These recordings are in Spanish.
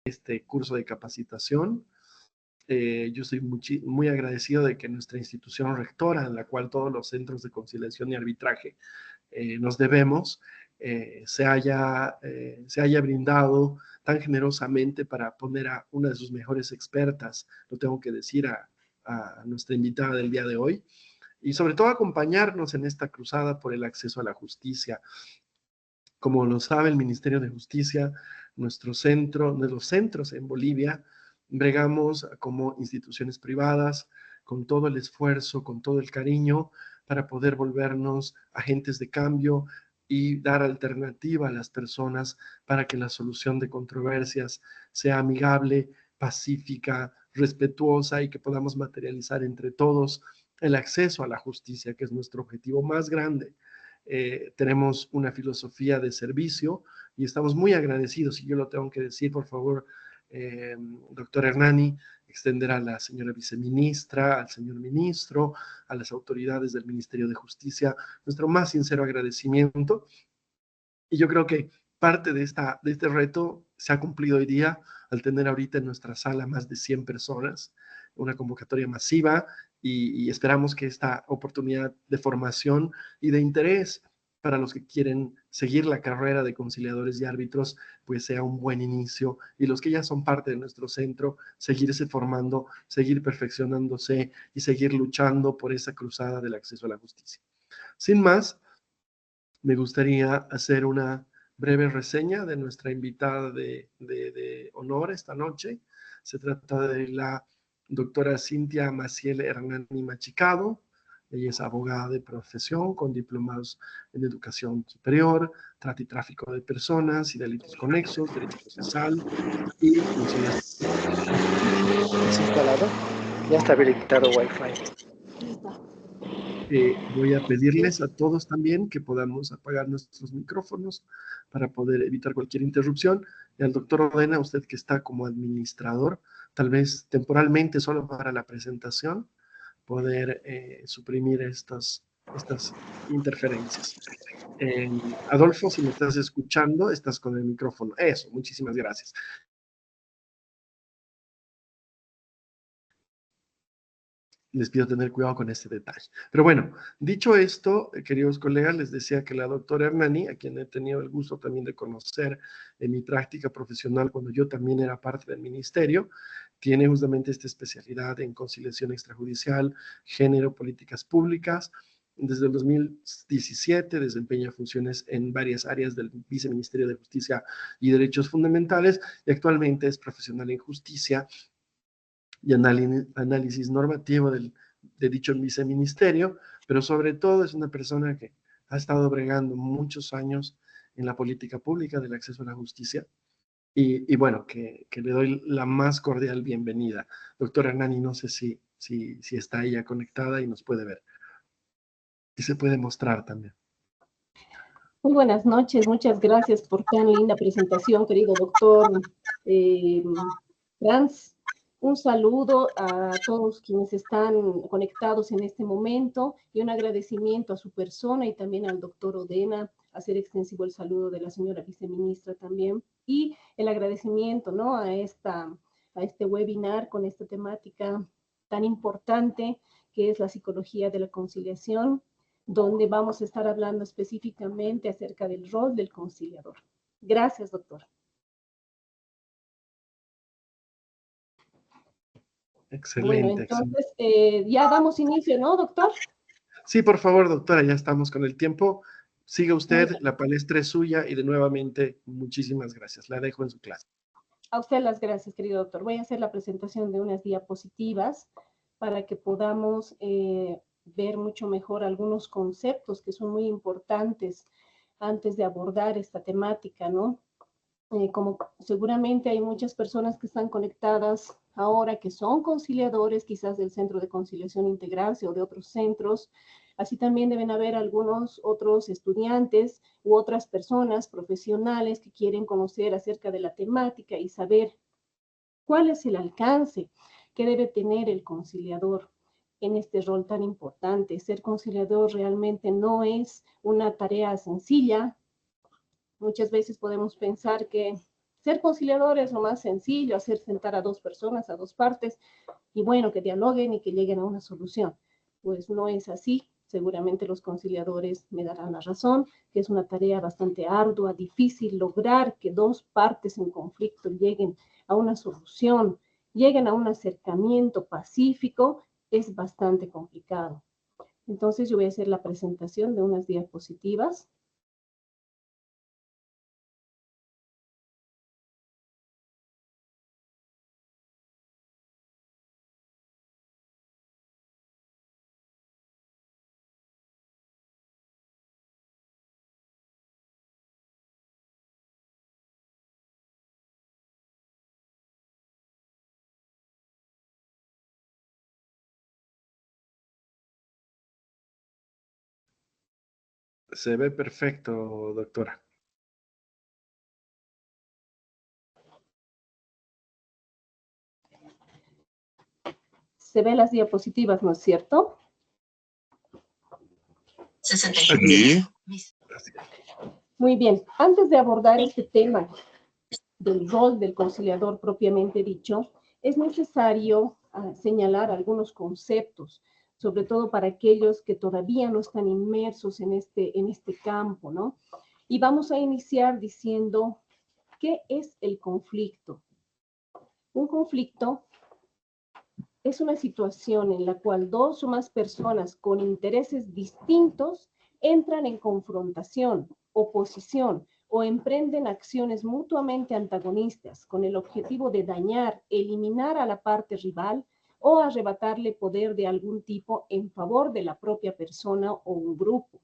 este curso de capacitación. Yo soy muy agradecido de que nuestra institución rectora, en la cual todos los centros de conciliación y arbitraje nos debemos, se haya brindado tan generosamente para poner a una de sus mejores expertas, lo tengo que decir, a nuestra invitada del día de hoy, y sobre todo acompañarnos en esta cruzada por el acceso a la justicia. Como lo sabe el Ministerio de Justicia, nuestro centro, de los centros en Bolivia, bregamos como instituciones privadas, con todo el esfuerzo, con todo el cariño, para poder volvernos agentes de cambio y dar alternativa a las personas para que la solución de controversias sea amigable, pacífica, respetuosa y que podamos materializar entre todos el acceso a la justicia, que es nuestro objetivo más grande. Tenemos una filosofía de servicio y estamos muy agradecidos, y yo lo tengo que decir, por favor, doctor Hernani, extender a la señora viceministra, al señor ministro, a las autoridades del Ministerio de Justicia, nuestro más sincero agradecimiento. Y yo creo que parte de este reto se ha cumplido hoy día al tener ahorita en nuestra sala más de 100 personas, una convocatoria masiva, y esperamos que esta oportunidad de formación y de interés para los que quieren seguir la carrera de conciliadores y árbitros, pues sea un buen inicio, y los que ya son parte de nuestro centro, seguirse formando, seguir perfeccionándose y seguir luchando por esa cruzada del acceso a la justicia. Sin más, me gustaría hacer una breve reseña de nuestra invitada de honor esta noche. Se trata de la doctora Cintia Maciel Hernani Machicado. Ella es abogada de profesión con diplomados en educación superior, trata y tráfico de personas y delitos conexos, derecho procesal y conciliación. ¿Es instalado? Ya está habilitado Wi-Fi. Voy a pedirles a todos también que podamos apagar nuestros micrófonos para poder evitar cualquier interrupción. Y al doctor Odena, usted que está como administrador, tal vez temporalmente solo para la presentación, poder suprimir estas interferencias. Adolfo, si me estás escuchando, estás con el micrófono. Eso, muchísimas gracias. Les pido tener cuidado con este detalle. Pero bueno, dicho esto, queridos colegas, les decía que la doctora Hernani, a quien he tenido el gusto también de conocer en mi práctica profesional cuando yo también era parte del ministerio, tiene justamente esta especialidad en conciliación extrajudicial, género, políticas públicas. Desde el 2017 desempeña funciones en varias áreas del Viceministerio de Justicia y Derechos Fundamentales, y actualmente es profesional en justicia y análisis normativo de dicho viceministerio, pero sobre todo es una persona que ha estado bregando muchos años en la política pública del acceso a la justicia, y bueno, que le doy la más cordial bienvenida. Doctora Hernani, no sé si está ella conectada y nos puede ver. Y se puede mostrar también. Muy buenas noches, muchas gracias por tan linda presentación, querido doctor Franz. Un saludo a todos quienes están conectados en este momento y un agradecimiento a su persona y también al doctor Odena, hacer extensivo el saludo de la señora viceministra también, y el agradecimiento, ¿no?, a este webinar con esta temática tan importante que es la psicología de la conciliación, donde vamos a estar hablando específicamente acerca del rol del conciliador. Gracias, doctor. Excelente. Bueno, entonces ya damos inicio, ¿no, doctor? Sí, por favor, doctora, ya estamos con el tiempo. Siga usted, la palestra es suya y de nuevamente muchísimas gracias. La dejo en su clase. A usted las gracias, querido doctor. Voy a hacer la presentación de unas diapositivas para que podamos ver mucho mejor algunos conceptos que son muy importantes antes de abordar esta temática, ¿no? Como seguramente hay muchas personas que están conectadas ahora que son conciliadores, quizás del Centro de Conciliación Integral o de otros centros, así también deben haber algunos otros estudiantes u otras personas profesionales que quieren conocer acerca de la temática y saber cuál es el alcance que debe tener el conciliador en este rol tan importante. Ser conciliador realmente no es una tarea sencilla. Muchas veces podemos pensar que Ser conciliador es lo más sencillo, hacer sentar a dos personas, a dos partes, y bueno, que dialoguen y que lleguen a una solución. Pues no es así. Seguramente los conciliadores me darán la razón, que es una tarea bastante ardua, difícil lograr que dos partes en conflicto lleguen a una solución, lleguen a un acercamiento pacífico, es bastante complicado. Entonces yo voy a hacer la presentación de unas diapositivas. Se ve perfecto, doctora. Se ven las diapositivas, ¿no es cierto? 67. Muy bien. Antes de abordar este tema del rol del conciliador propiamente dicho, es necesario señalar algunos conceptos, sobre todo para aquellos que todavía no están inmersos en este campo, ¿no? Y vamos a iniciar diciendo, ¿qué es el conflicto? Un conflicto es una situación en la cual dos o más personas con intereses distintos entran en confrontación, oposición o emprenden acciones mutuamente antagonistas con el objetivo de dañar, eliminar a la parte rival o arrebatarle poder de algún tipo en favor de la propia persona o un grupo.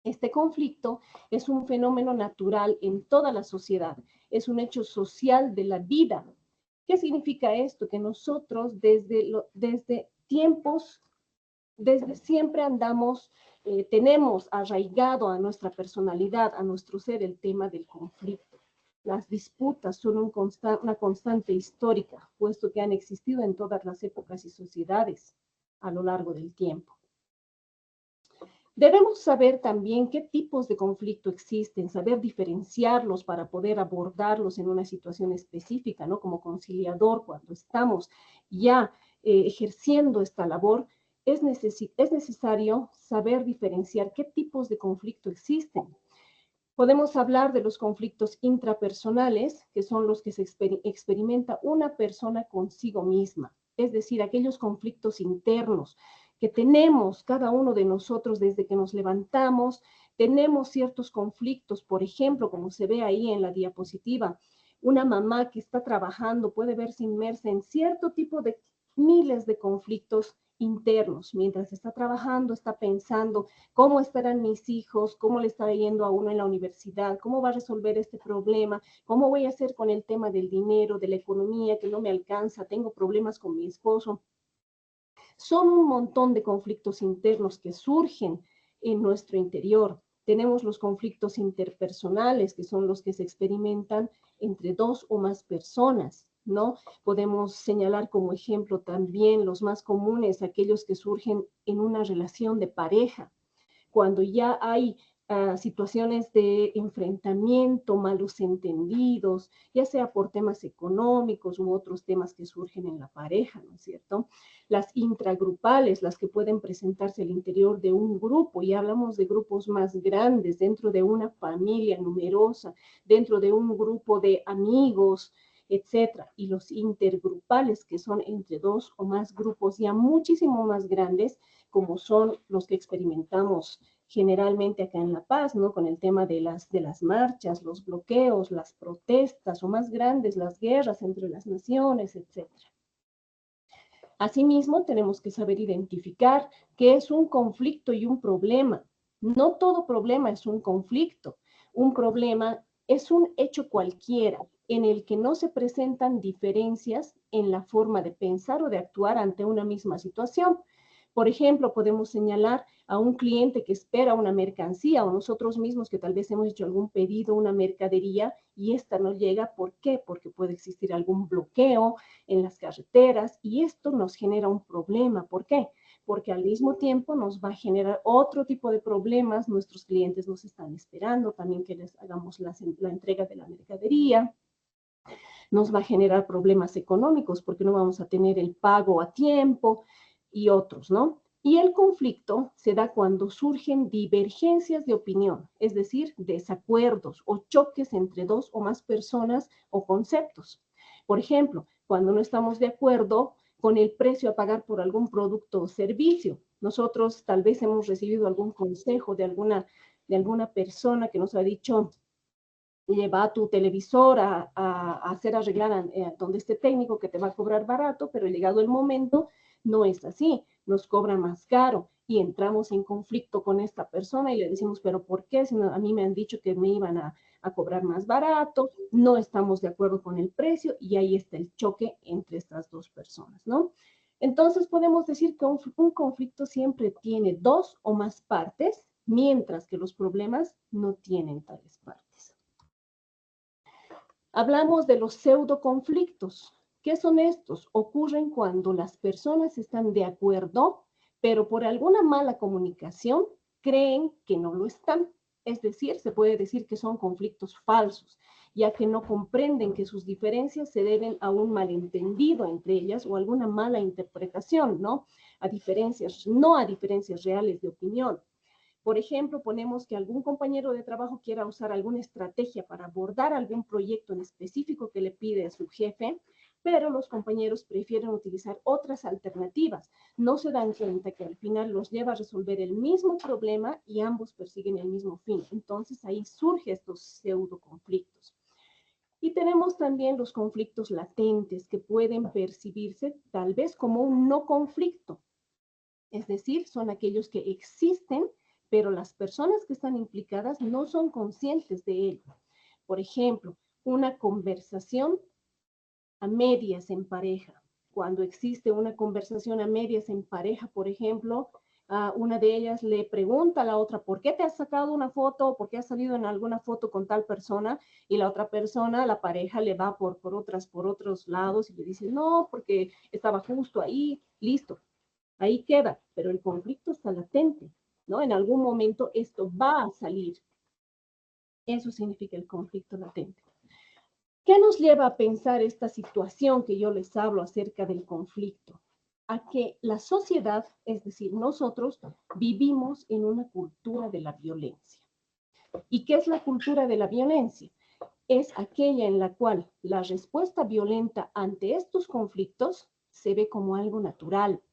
Este conflicto es un fenómeno natural en toda la sociedad, es un hecho social de la vida. ¿Qué significa esto? Que nosotros desde siempre andamos, tenemos arraigado a nuestra personalidad, a nuestro ser, el tema del conflicto. Las disputas son una constante histórica, puesto que han existido en todas las épocas y sociedades a lo largo del tiempo. Debemos saber también qué tipos de conflicto existen, saber diferenciarlos para poder abordarlos en una situación específica, ¿no? Como conciliador, cuando estamos ya ejerciendo esta labor, es necesario saber diferenciar qué tipos de conflicto existen. Podemos hablar de los conflictos intrapersonales, que son los que se experimenta una persona consigo misma, es decir, aquellos conflictos internos que tenemos cada uno de nosotros desde que nos levantamos. Tenemos ciertos conflictos, por ejemplo, como se ve ahí en la diapositiva, una mamá que está trabajando puede verse inmersa en cierto tipo de miles de conflictos internos. Mientras está trabajando, está pensando cómo estarán mis hijos, cómo le está yendo a uno en la universidad, cómo va a resolver este problema, cómo voy a hacer con el tema del dinero, de la economía, que no me alcanza, tengo problemas con mi esposo. Son un montón de conflictos internos que surgen en nuestro interior. Tenemos los conflictos interpersonales, que son los que se experimentan entre dos o más personas, ¿no? Podemos señalar como ejemplo también los más comunes, aquellos que surgen en una relación de pareja, cuando ya hay situaciones de enfrentamiento, malos entendidos, ya sea por temas económicos u otros temas que surgen en la pareja, ¿no es cierto? Las intragrupales, las que pueden presentarse al interior de un grupo, y hablamos de grupos más grandes, dentro de una familia numerosa, dentro de un grupo de amigos, etcétera. Y los intergrupales, que son entre dos o más grupos ya muchísimo más grandes, como son los que experimentamos generalmente acá en La Paz, ¿no? Con el tema de las marchas, los bloqueos, las protestas, o más grandes, las guerras entre las naciones, etc. Asimismo, tenemos que saber identificar qué es un conflicto y un problema. No todo problema es un conflicto. Un problema es un hecho cualquiera en el que no se presentan diferencias en la forma de pensar o de actuar ante una misma situación. Por ejemplo, podemos señalar a un cliente que espera una mercancía, o nosotros mismos que tal vez hemos hecho algún pedido, una mercadería, y esta no llega. ¿Por qué? Porque puede existir algún bloqueo en las carreteras, y esto nos genera un problema. ¿Por qué? Porque al mismo tiempo nos va a generar otro tipo de problemas. Nuestros clientes nos están esperando también que les hagamos la entrega de la mercadería. nos va a generar problemas económicos porque no vamos a tener el pago a tiempo y otros, ¿no? Y el conflicto se da cuando surgen divergencias de opinión, es decir, desacuerdos o choques entre dos o más personas o conceptos. Por ejemplo, cuando no estamos de acuerdo con el precio a pagar por algún producto o servicio. Nosotros tal vez hemos recibido algún consejo de alguna persona que nos ha dicho, lleva tu televisor a hacer arreglar donde esté técnico que te va a cobrar barato, pero llegado el momento no es así, nos cobra más caro y entramos en conflicto con esta persona y le decimos, pero ¿por qué? Si no, a mí me han dicho que me iban a cobrar más barato, no estamos de acuerdo con el precio y ahí está el choque entre estas dos personas, ¿no? Entonces podemos decir que un conflicto siempre tiene dos o más partes, mientras que los problemas no tienen tales partes. Hablamos de los pseudoconflictos. ¿Qué son estos? Ocurren cuando las personas están de acuerdo, pero por alguna mala comunicación creen que no lo están. Es decir, se puede decir que son conflictos falsos, ya que no comprenden que sus diferencias se deben a un malentendido entre ellas o alguna mala interpretación, ¿no? No a diferencias reales de opinión. Por ejemplo, ponemos que algún compañero de trabajo quiera usar alguna estrategia para abordar algún proyecto en específico que le pide a su jefe, pero los compañeros prefieren utilizar otras alternativas. No se dan cuenta que al final los lleva a resolver el mismo problema y ambos persiguen el mismo fin. Entonces ahí surgen estos pseudo conflictos. Y tenemos también los conflictos latentes que pueden percibirse tal vez como un no conflicto. Es decir, son aquellos que existen, pero las personas que están implicadas no son conscientes de ello. Por ejemplo, una conversación a medias en pareja. Cuando existe una conversación a medias en pareja, por ejemplo, una de ellas le pregunta a la otra, ¿por qué te has sacado una foto? ¿Por qué has salido en alguna foto con tal persona? Y la otra persona, la pareja, le va por otros lados y le dice, no, porque estaba justo ahí, listo. Ahí queda, pero el conflicto está latente, ¿no? En algún momento esto va a salir. Eso significa el conflicto latente. ¿Qué nos lleva a pensar esta situación que yo les hablo acerca del conflicto? A que la sociedad, es decir, nosotros, vivimos en una cultura de la violencia. ¿Y qué es la cultura de la violencia? Es aquella en la cual la respuesta violenta ante estos conflictos se ve como algo natural,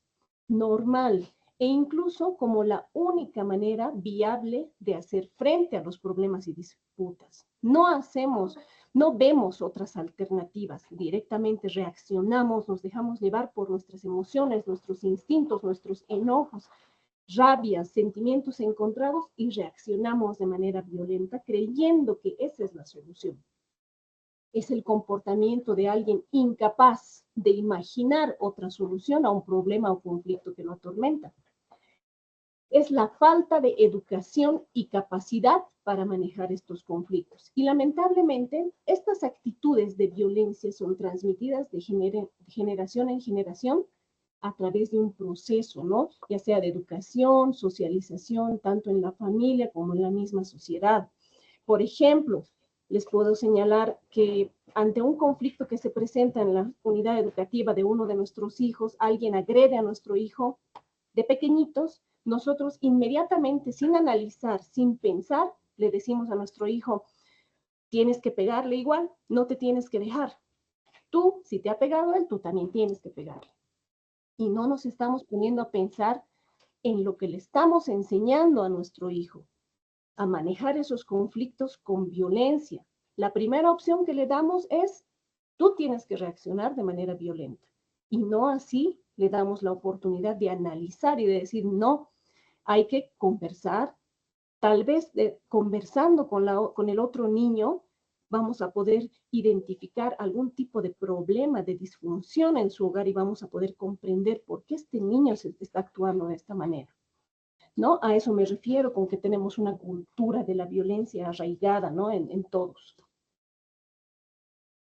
normal e incluso como la única manera viable de hacer frente a los problemas y disputas. No vemos otras alternativas, directamente reaccionamos, nos dejamos llevar por nuestras emociones, nuestros instintos, nuestros enojos, rabias, sentimientos encontrados y reaccionamos de manera violenta creyendo que esa es la solución. Es el comportamiento de alguien incapaz de imaginar otra solución a un problema o conflicto que lo atormenta. Es la falta de educación y capacidad para manejar estos conflictos. Y lamentablemente, estas actitudes de violencia son transmitidas de generación en generación a través de un proceso, ¿no? Ya sea de educación, socialización, tanto en la familia como en la misma sociedad. Por ejemplo, les puedo señalar que ante un conflicto que se presenta en la unidad educativa de uno de nuestros hijos, alguien agrede a nuestro hijo de pequeñitos, nosotros inmediatamente, sin analizar, sin pensar, le decimos a nuestro hijo, tienes que pegarle igual, no te tienes que dejar. Tú, si te ha pegado él, tú también tienes que pegarle. Y no nos estamos poniendo a pensar en lo que le estamos enseñando a nuestro hijo, a manejar esos conflictos con violencia. La primera opción que le damos es, tú tienes que reaccionar de manera violenta. Y no así le damos la oportunidad de analizar y de decir, no, hay que conversar. Tal vez conversando con el otro niño, vamos a poder identificar algún tipo de problema, de disfunción en su hogar y vamos a poder comprender por qué este niño se está actuando de esta manera. ¿No? A eso me refiero con que tenemos una cultura de la violencia arraigada, ¿no? En todos.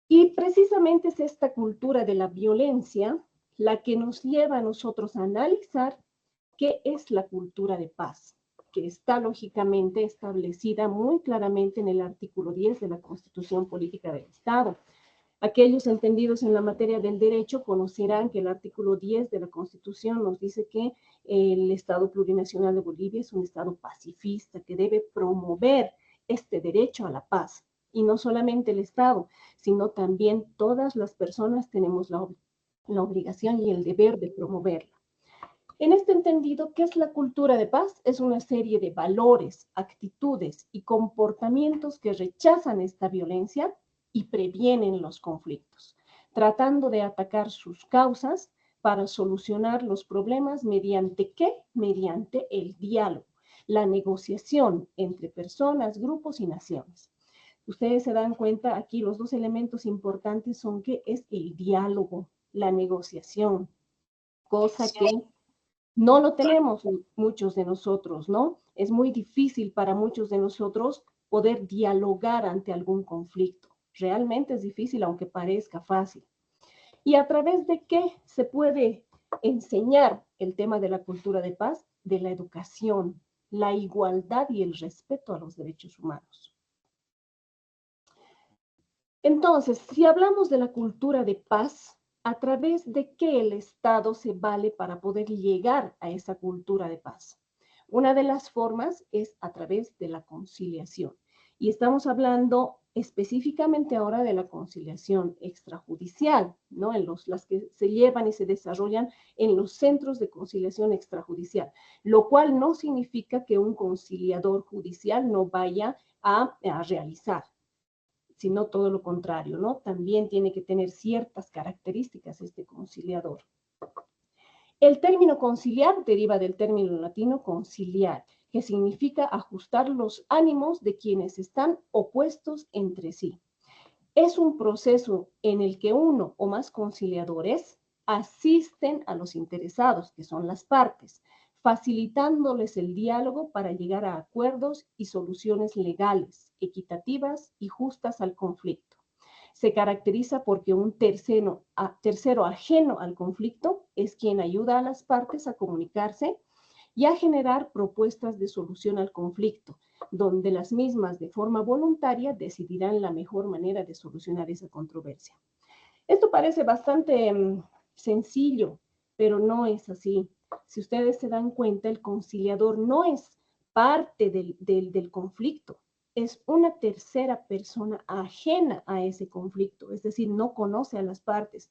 Y precisamente es esta cultura de la violencia la que nos lleva a nosotros a analizar qué es la cultura de paz, que está lógicamente establecida muy claramente en el artículo 10 de la Constitución Política del Estado. Aquellos entendidos en la materia del derecho conocerán que el artículo 10 de la Constitución nos dice que el Estado Plurinacional de Bolivia es un Estado pacifista que debe promover este derecho a la paz. Y no solamente el Estado, sino también todas las personas tenemos la obligación y el deber de promoverla. En este entendido, ¿qué es la cultura de paz? Es una serie de valores, actitudes y comportamientos que rechazan esta violencia y previenen los conflictos, tratando de atacar sus causas para solucionar los problemas mediante ¿qué? Mediante el diálogo, la negociación entre personas, grupos y naciones. Ustedes se dan cuenta, aquí los dos elementos importantes son que es el diálogo, la negociación, cosa que no lo tenemos muchos de nosotros, ¿no? Es muy difícil para muchos de nosotros poder dialogar ante algún conflicto. Realmente es difícil, aunque parezca fácil. ¿Y a través de qué se puede enseñar el tema de la cultura de paz? De la educación, la igualdad y el respeto a los derechos humanos. Entonces, si hablamos de la cultura de paz, ¿a través de qué el Estado se vale para poder llegar a esa cultura de paz? Una de las formas es a través de la conciliación. Y estamos hablando específicamente ahora de la conciliación extrajudicial, ¿no? Las que se llevan y se desarrollan en los centros de conciliación extrajudicial, lo cual no significa que un conciliador judicial no vaya a realizar, sino todo lo contrario, ¿no? También tiene que tener ciertas características este conciliador. El término conciliar deriva del término latino conciliar, que significa ajustar los ánimos de quienes están opuestos entre sí. Es un proceso en el que uno o más conciliadores asisten a los interesados, que son las partes, facilitándoles el diálogo para llegar a acuerdos y soluciones legales, equitativas y justas al conflicto. Se caracteriza porque un tercero ajeno al conflicto es quien ayuda a las partes a comunicarse y a generar propuestas de solución al conflicto, donde las mismas de forma voluntaria decidirán la mejor manera de solucionar esa controversia. Esto parece bastante sencillo, pero no es así. Si ustedes se dan cuenta, el conciliador no es parte del conflicto, es una tercera persona ajena a ese conflicto, es decir, no conoce a las partes,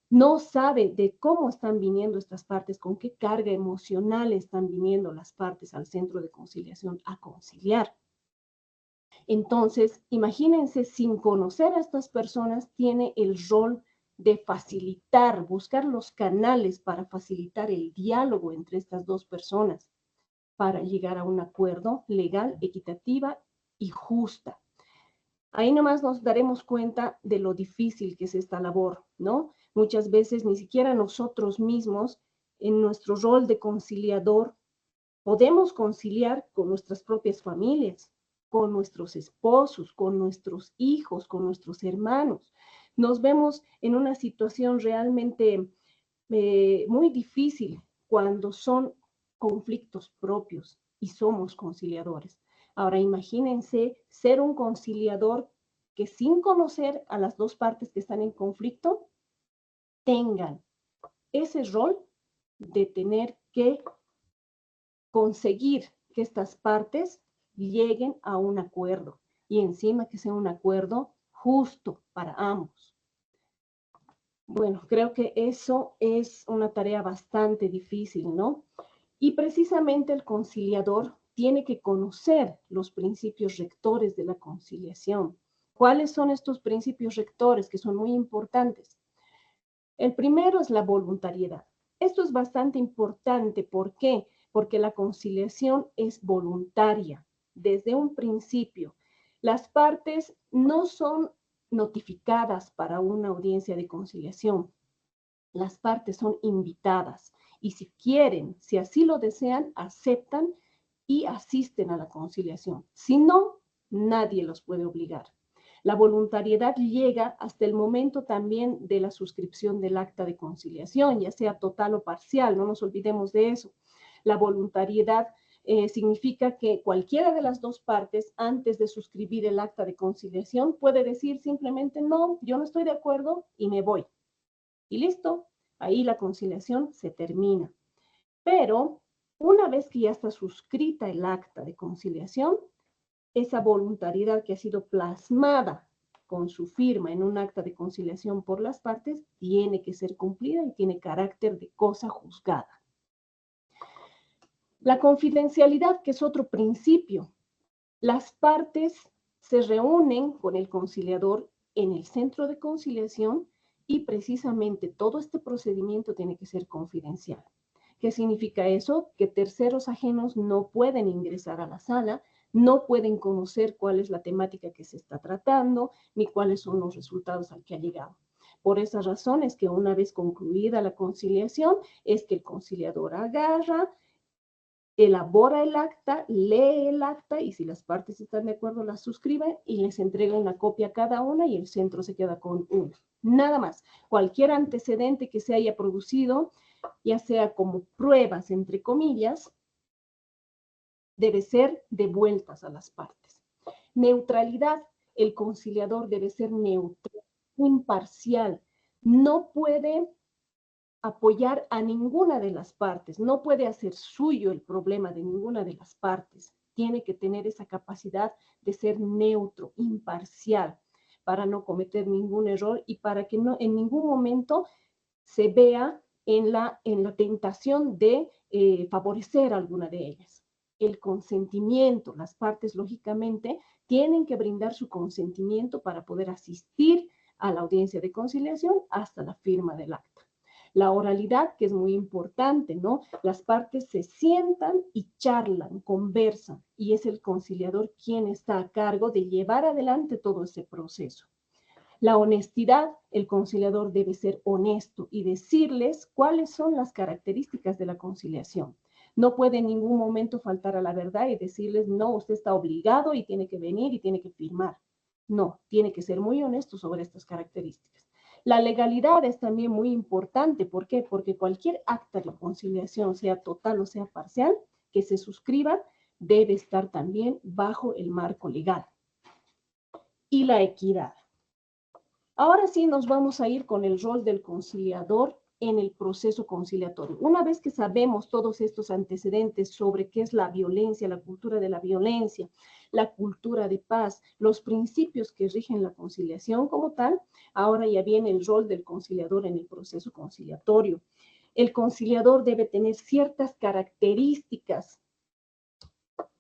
no sabe de cómo están viniendo estas partes, con qué carga emocional están viniendo las partes al centro de conciliación a conciliar. Entonces, imagínense, sin conocer a estas personas, tiene el rol de facilitar, buscar los canales para facilitar el diálogo entre estas dos personas, para llegar a un acuerdo legal, equitativa y justa. Ahí nomás nos daremos cuenta de lo difícil que es esta labor, ¿no? Muchas veces ni siquiera nosotros mismos, en nuestro rol de conciliador, podemos conciliar con nuestras propias familias, con nuestros esposos, con nuestros hijos, con nuestros hermanos. Nos vemos en una situación realmente muy difícil cuando son conflictos propios y somos conciliadores. Ahora imagínense ser un conciliador que sin conocer a las dos partes que están en conflicto, tengan ese rol de tener que conseguir que estas partes lleguen a un acuerdo y encima que sea un acuerdo justo para ambos. Bueno, creo que eso es una tarea bastante difícil, ¿no? Y precisamente el conciliador tiene que conocer los principios rectores de la conciliación. ¿Cuáles son estos principios rectores que son muy importantes? El primero es la voluntariedad. Esto es bastante importante. ¿Por qué? Porque la conciliación es voluntaria desde un principio. Las partes no son notificadas para una audiencia de conciliación. Las partes son invitadas y si quieren, si así lo desean, aceptan y asisten a la conciliación. Si no, nadie los puede obligar. La voluntariedad llega hasta el momento también de la suscripción del acta de conciliación, ya sea total o parcial, no nos olvidemos de eso. La voluntariedad significa que cualquiera de las dos partes, antes de suscribir el acta de conciliación, puede decir simplemente, no, yo no estoy de acuerdo y me voy. Y listo, ahí la conciliación se termina. Pero una vez que ya está suscrita el acta de conciliación, esa voluntariedad que ha sido plasmada con su firma en un acta de conciliación por las partes, tiene que ser cumplida y tiene carácter de cosa juzgada. La confidencialidad, que es otro principio. Las partes se reúnen con el conciliador en el centro de conciliación y precisamente todo este procedimiento tiene que ser confidencial. ¿Qué significa eso? Que terceros ajenos no pueden ingresar a la sala, no pueden conocer cuál es la temática que se está tratando, ni cuáles son los resultados al que ha llegado. Por esas razones que una vez concluida la conciliación, es que el conciliador agarra, elabora el acta, lee el acta y si las partes están de acuerdo las suscriben y les entrega una copia a cada una y el centro se queda con una. Nada más. Cualquier antecedente que se haya producido, ya sea como pruebas, entre comillas, debe ser devueltas a las partes. Neutralidad. El conciliador debe ser neutral, imparcial. No puede apoyar a ninguna de las partes, no puede hacer suyo el problema de ninguna de las partes. Tiene que tener esa capacidad de ser neutro, imparcial, para no cometer ningún error y para que no en ningún momento se vea en la tentación de favorecer a alguna de ellas. El consentimiento, las partes lógicamente tienen que brindar su consentimiento para poder asistir a la audiencia de conciliación hasta la firma del acta. La oralidad, que es muy importante, ¿no? Las partes se sientan y charlan, conversan, y es el conciliador quien está a cargo de llevar adelante todo ese proceso. La honestidad, el conciliador debe ser honesto y decirles cuáles son las características de la conciliación. No puede en ningún momento faltar a la verdad y decirles, no, usted está obligado y tiene que venir y tiene que firmar. No, tiene que ser muy honesto sobre estas características. La legalidad es también muy importante. ¿Por qué? Porque cualquier acta de conciliación, sea total o sea parcial, que se suscriba, debe estar también bajo el marco legal. Y la equidad. Ahora sí nos vamos a ir con el rol del conciliador en el proceso conciliatorio. Una vez que sabemos todos estos antecedentes sobre qué es la violencia, la cultura de la violencia, la cultura de paz, los principios que rigen la conciliación como tal, ahora ya viene el rol del conciliador en el proceso conciliatorio. El conciliador debe tener ciertas características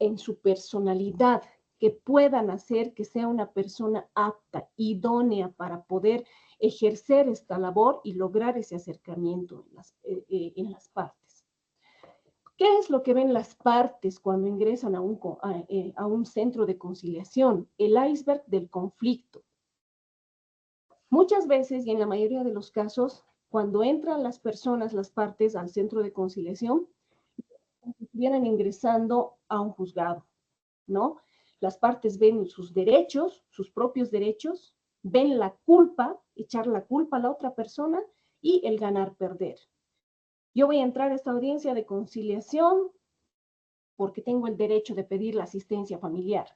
en su personalidad que puedan hacer que sea una persona apta, idónea para poder ejercer esta labor y lograr ese acercamiento en las partes. ¿Qué es lo que ven las partes cuando ingresan a un centro de conciliación? El iceberg del conflicto. Muchas veces, y en la mayoría de los casos, cuando entran las personas, las partes, al centro de conciliación, vienen ingresando a un juzgado, ¿no? Las partes ven sus derechos, sus propios derechos, ven la culpa, echar la culpa a la otra persona y el ganar-perder. Yo voy a entrar a esta audiencia de conciliación porque tengo el derecho de pedir la asistencia familiar.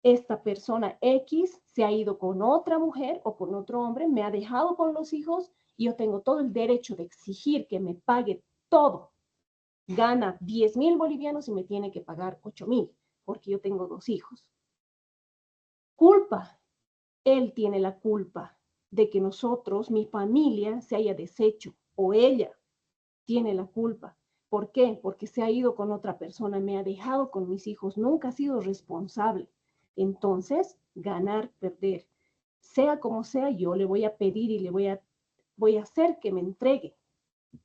Esta persona X se ha ido con otra mujer o con otro hombre, me ha dejado con los hijos y yo tengo todo el derecho de exigir que me pague todo. Gana 10,000 bolivianos y me tiene que pagar 8,000 porque yo tengo 2 hijos. Culpa. Él tiene la culpa de que nosotros, mi familia, se haya deshecho o ella tiene la culpa. ¿Por qué? Porque se ha ido con otra persona, me ha dejado con mis hijos, nunca ha sido responsable. Entonces, ganar, perder. Sea como sea, yo le voy a pedir y le voy a hacer que me entregue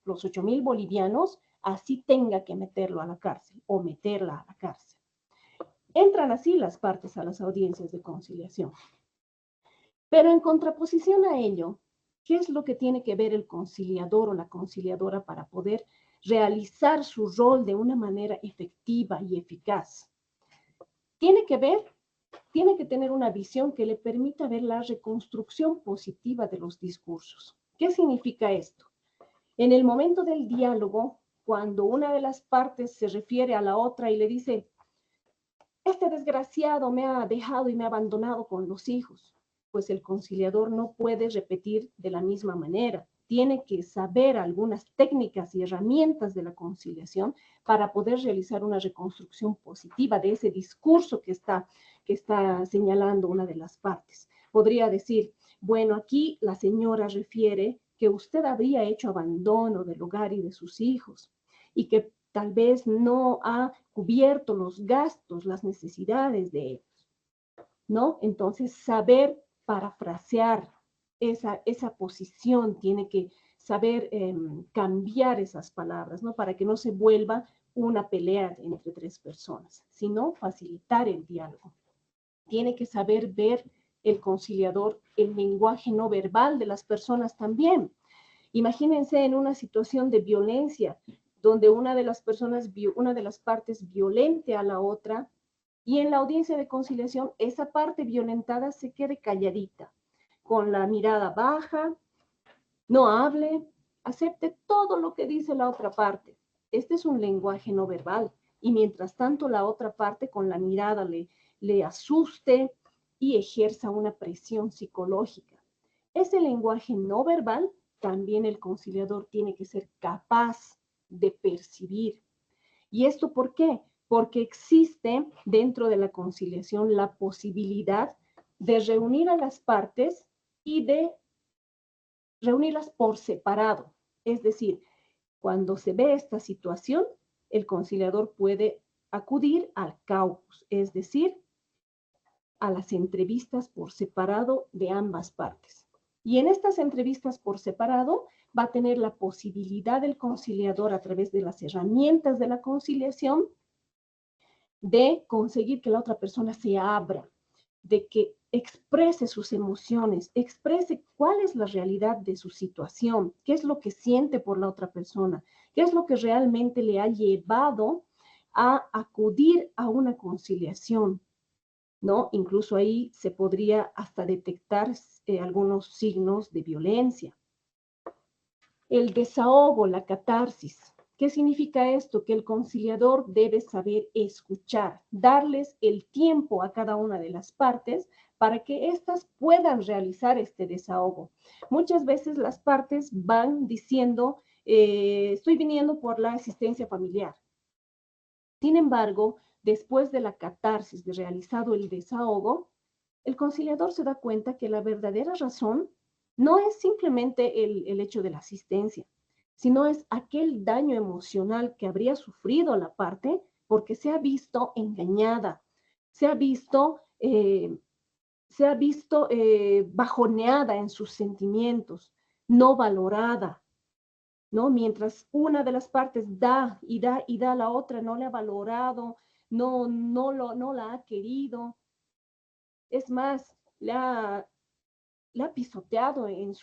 los 8,000 bolivianos, así tenga que meterlo a la cárcel o meterla a la cárcel. Entran así las partes a las audiencias de conciliación. Pero en contraposición a ello, ¿qué es lo que tiene que ver el conciliador o la conciliadora para poder realizar su rol de una manera efectiva y eficaz? Tiene que tener una visión que le permita ver la reconstrucción positiva de los discursos. ¿Qué significa esto? En el momento del diálogo, cuando una de las partes se refiere a la otra y le dice, este desgraciado me ha dejado y me ha abandonado con los hijos, pues el conciliador no puede repetir de la misma manera. Tiene que saber algunas técnicas y herramientas de la conciliación para poder realizar una reconstrucción positiva de ese discurso que está señalando una de las partes. Podría decir, bueno, aquí la señora refiere que usted habría hecho abandono del hogar y de sus hijos y que tal vez no ha cubierto los gastos, las necesidades de ellos, ¿no? Entonces, saber parafrasear esa posición, tiene que saber cambiar esas palabras, ¿no? Para que no se vuelva una pelea entre tres personas, sino facilitar el diálogo. Tiene que saber ver el conciliador el lenguaje no verbal de las personas también. Imagínense en una situación de violencia, donde una de las partes violente a la otra, y en la audiencia de conciliación, esa parte violentada se quede calladita, con la mirada baja, no hable, acepte todo lo que dice la otra parte. Este es un lenguaje no verbal, y mientras tanto la otra parte con la mirada le asuste y ejerza una presión psicológica. Ese lenguaje no verbal también el conciliador tiene que ser capaz de percibir. ¿Y esto por qué? Porque existe dentro de la conciliación la posibilidad de reunir a las partes y de reunirlas por separado. Es decir, cuando se ve esta situación, el conciliador puede acudir al caucus, es decir, a las entrevistas por separado de ambas partes. Y en estas entrevistas por separado va a tener la posibilidad del conciliador a través de las herramientas de la conciliación de conseguir que la otra persona se abra, de que exprese sus emociones, exprese cuál es la realidad de su situación, qué es lo que siente por la otra persona, qué es lo que realmente le ha llevado a acudir a una conciliación, ¿no? Incluso ahí se podría hasta detectar algunos signos de violencia. El desahogo, la catarsis. ¿Qué significa esto? Que el conciliador debe saber escuchar, darles el tiempo a cada una de las partes para que éstas puedan realizar este desahogo. Muchas veces las partes van diciendo, estoy viniendo por la asistencia familiar. Sin embargo, después de la catarsis, de realizado el desahogo, el conciliador se da cuenta que la verdadera razón no es simplemente el hecho de la asistencia, sino es aquel daño emocional que habría sufrido la parte porque se ha visto engañada, se ha visto, bajoneada en sus sentimientos, no valorada, ¿no? Mientras una de las partes da y da y da, la otra no le ha valorado, no la ha querido. Es más, la ha pisoteado en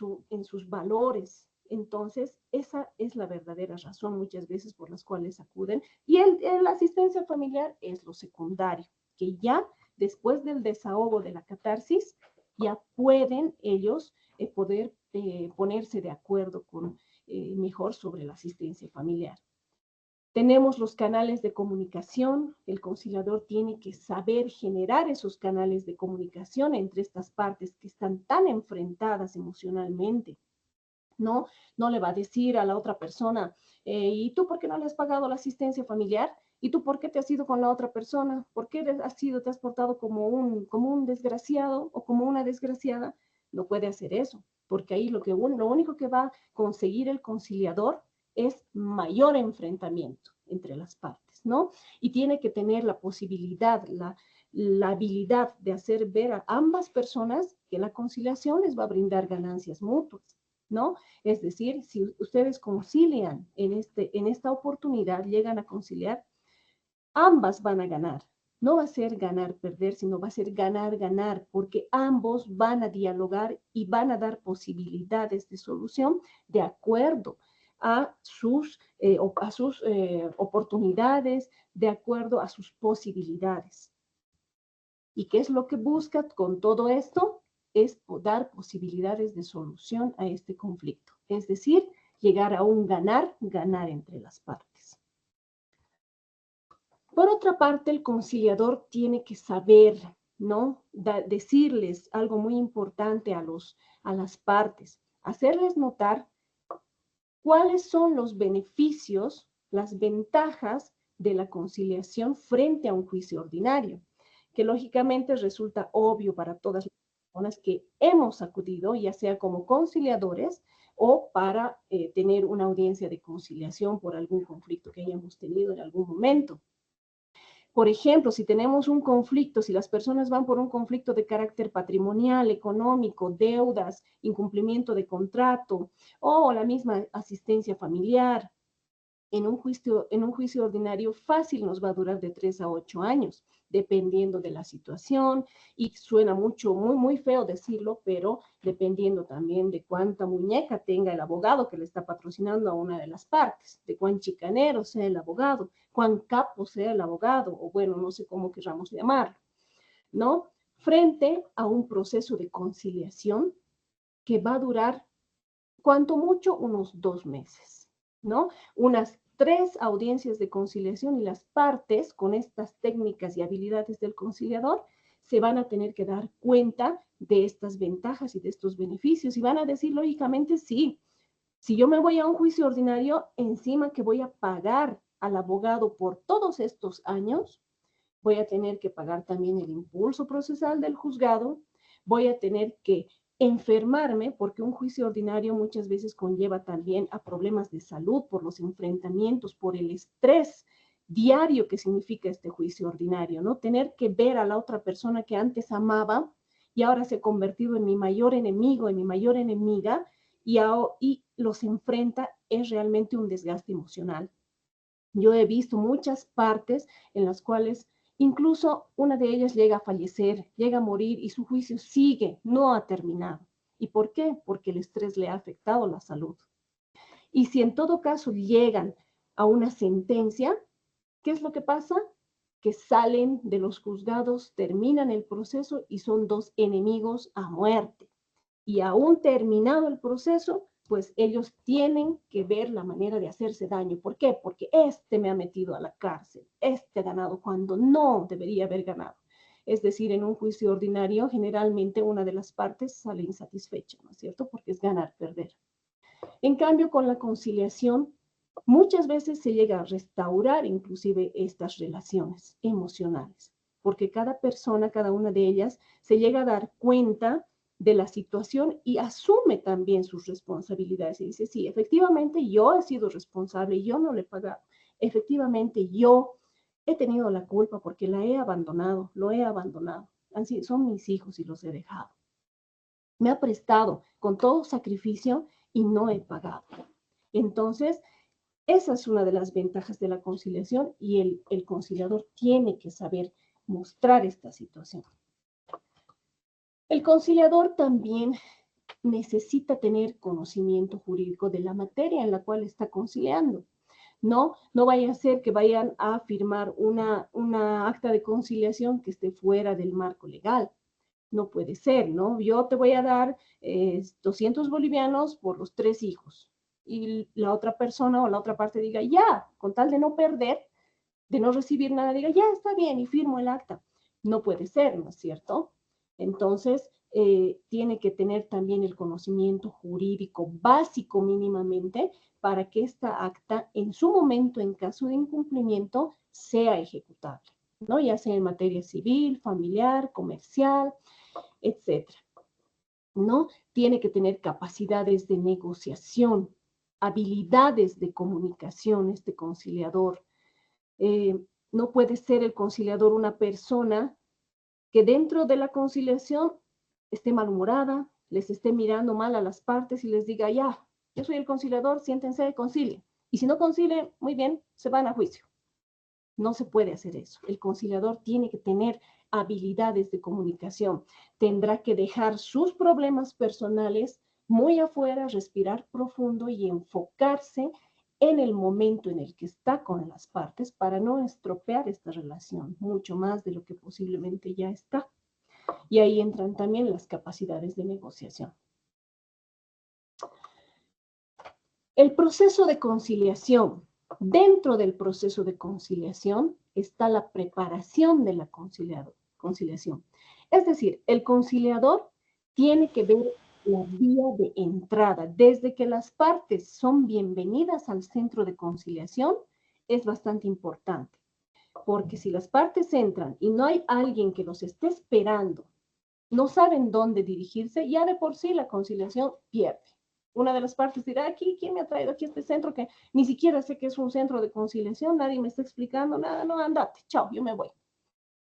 sus valores. Entonces, esa es la verdadera razón muchas veces por las cuales acuden. Y la asistencia familiar es lo secundario, que ya después del desahogo de la catarsis, ya pueden ellos poder ponerse de acuerdo mejor sobre la asistencia familiar. Tenemos los canales de comunicación. El conciliador tiene que saber generar esos canales de comunicación entre estas partes que están tan enfrentadas emocionalmente, ¿no? No le va a decir a la otra persona, ¿y tú por qué no le has pagado la asistencia familiar? ¿Y tú por qué te has ido con la otra persona? ¿Por qué te has portado como un desgraciado o como una desgraciada? No puede hacer eso, porque ahí lo único que va a conseguir el conciliador es mayor enfrentamiento entre las partes, ¿no? Y tiene que tener la posibilidad, la habilidad de hacer ver a ambas personas que la conciliación les va a brindar ganancias mutuas, ¿no? Es decir, si ustedes concilian en esta oportunidad, llegan a conciliar, ambas van a ganar. No va a ser ganar, perder, sino va a ser ganar, ganar, porque ambos van a dialogar y van a dar posibilidades de solución de acuerdo a sus oportunidades, de acuerdo a sus posibilidades. ¿Y qué es lo que busca con todo esto? Es dar posibilidades de solución a este conflicto. Es decir, llegar a un ganar entre las partes. Por otra parte, el conciliador tiene que saber, ¿no? Decirles algo muy importante a las partes, hacerles notar cuáles son los beneficios, las ventajas de la conciliación frente a un juicio ordinario, que lógicamente resulta obvio para todas las personas que hemos acudido, ya sea como conciliadores o para tener una audiencia de conciliación por algún conflicto que hayamos tenido en algún momento. Por ejemplo, si tenemos un conflicto, si las personas van por un conflicto de carácter patrimonial, económico, deudas, incumplimiento de contrato o la misma asistencia familiar, en un juicio ordinario fácil nos va a durar de 3 a 8 años, dependiendo de la situación, y suena muy feo decirlo, pero dependiendo también de cuánta muñeca tenga el abogado que le está patrocinando a una de las partes, de cuán chicanero sea el abogado, cuán capo sea el abogado, o bueno, no sé cómo queramos llamarlo, ¿no? Frente a un proceso de conciliación que va a durar, cuanto mucho, unos 2 meses, ¿no? Unas 3 audiencias de conciliación y las partes, con estas técnicas y habilidades del conciliador, se van a tener que dar cuenta de estas ventajas y de estos beneficios y van a decir lógicamente sí. Si yo me voy a un juicio ordinario, encima que voy a pagar al abogado por todos estos años, voy a tener que pagar también el impulso procesal del juzgado, voy a tener que enfermarme, porque un juicio ordinario muchas veces conlleva también a problemas de salud por los enfrentamientos, por el estrés diario que significa este juicio ordinario, ¿no? Tener que ver a la otra persona que antes amaba y ahora se ha convertido en mi mayor enemigo, en mi mayor enemiga, y los enfrenta, es realmente un desgaste emocional. Yo he visto muchas partes en las cuales incluso una de ellas llega a fallecer, llega a morir y su juicio sigue, no ha terminado. ¿Y por qué? Porque el estrés le ha afectado la salud. Y si en todo caso llegan a una sentencia, ¿qué es lo que pasa? Que salen de los juzgados, terminan el proceso y son 2 enemigos a muerte. Y aún terminado el proceso, pues ellos tienen que ver la manera de hacerse daño. ¿Por qué? Porque este me ha metido a la cárcel, este ha ganado cuando no debería haber ganado. Es decir, en un juicio ordinario, generalmente una de las partes sale insatisfecha, ¿no es cierto? Porque es ganar, perder. En cambio, con la conciliación, muchas veces se llega a restaurar inclusive estas relaciones emocionales, porque cada persona, cada una de ellas, se llega a dar cuenta de la situación y asume también sus responsabilidades y dice, sí, efectivamente yo he sido responsable, yo no le he pagado, efectivamente yo he tenido la culpa porque la he abandonado, lo he abandonado, así son mis hijos y los he dejado. Me ha prestado con todo sacrificio y no he pagado. Entonces, esa es una de las ventajas de la conciliación y el conciliador tiene que saber mostrar esta situación. El conciliador también necesita tener conocimiento jurídico de la materia en la cual está conciliando. No vaya a ser que vayan a firmar una acta de conciliación que esté fuera del marco legal. No puede ser, ¿no? Yo te voy a dar 200 bolivianos por los 3 hijos. Y la otra persona o la otra parte diga, ya, con tal de no perder, de no recibir nada, diga, ya, está bien, y firmo el acta. No puede ser, ¿no es cierto? Entonces, tiene que tener también el conocimiento jurídico básico mínimamente para que esta acta, en su momento, en caso de incumplimiento, sea ejecutable, ¿no? Ya sea en materia civil, familiar, comercial, etcétera, ¿no? Tiene que tener capacidades de negociación, habilidades de comunicación, este conciliador. No puede ser el conciliador una persona que dentro de la conciliación esté malhumorada, les esté mirando mal a las partes y les diga, ya, yo soy el conciliador, siéntense, concilien. Y si no concilien, muy bien, se van a juicio. No se puede hacer eso. El conciliador tiene que tener habilidades de comunicación. Tendrá que dejar sus problemas personales muy afuera, respirar profundo y enfocarse en el momento en el que está con las partes para no estropear esta relación, mucho más de lo que posiblemente ya está. Y ahí entran también las capacidades de negociación. El proceso de conciliación. Dentro del proceso de conciliación está la preparación de la conciliación. Es decir, el conciliador tiene que ver la vía de entrada. Desde que las partes son bienvenidas al centro de conciliación, es bastante importante. Porque si las partes entran y no hay alguien que los esté esperando, no saben dónde dirigirse, ya de por sí la conciliación pierde. Una de las partes dirá, aquí, ¿quién me ha traído aquí a este centro que ni siquiera sé que es un centro de conciliación? Nadie me está explicando nada, no, andate, chao, yo me voy.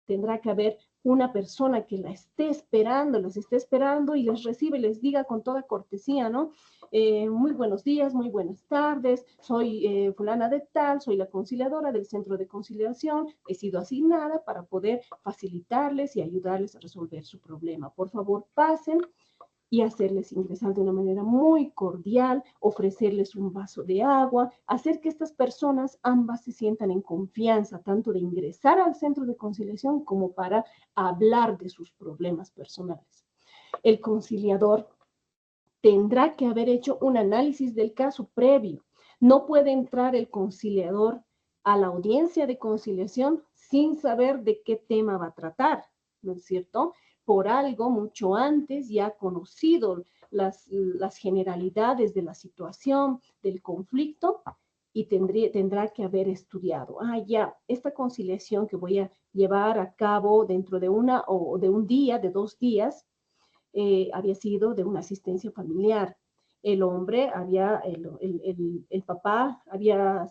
Tendrá que haber una persona que la esté esperando, los esté esperando y les recibe, les diga con toda cortesía, ¿no? Muy buenos días, muy buenas tardes, soy fulana de tal, soy la conciliadora del centro de conciliación, he sido asignada para poder facilitarles y ayudarles a resolver su problema. Por favor, pasen y hacerles ingresar de una manera muy cordial, ofrecerles un vaso de agua, hacer que estas personas ambas se sientan en confianza, tanto de ingresar al centro de conciliación como para hablar de sus problemas personales. El conciliador tendrá que haber hecho un análisis del caso previo. No puede entrar el conciliador a la audiencia de conciliación sin saber de qué tema va a tratar, ¿no es cierto? Por algo, mucho antes ya ha conocido las generalidades de la situación, del conflicto, y tendrá que haber estudiado. Ya, esta conciliación que voy a llevar a cabo dentro de un día, de 2 días, había sido de una asistencia familiar. El hombre el papá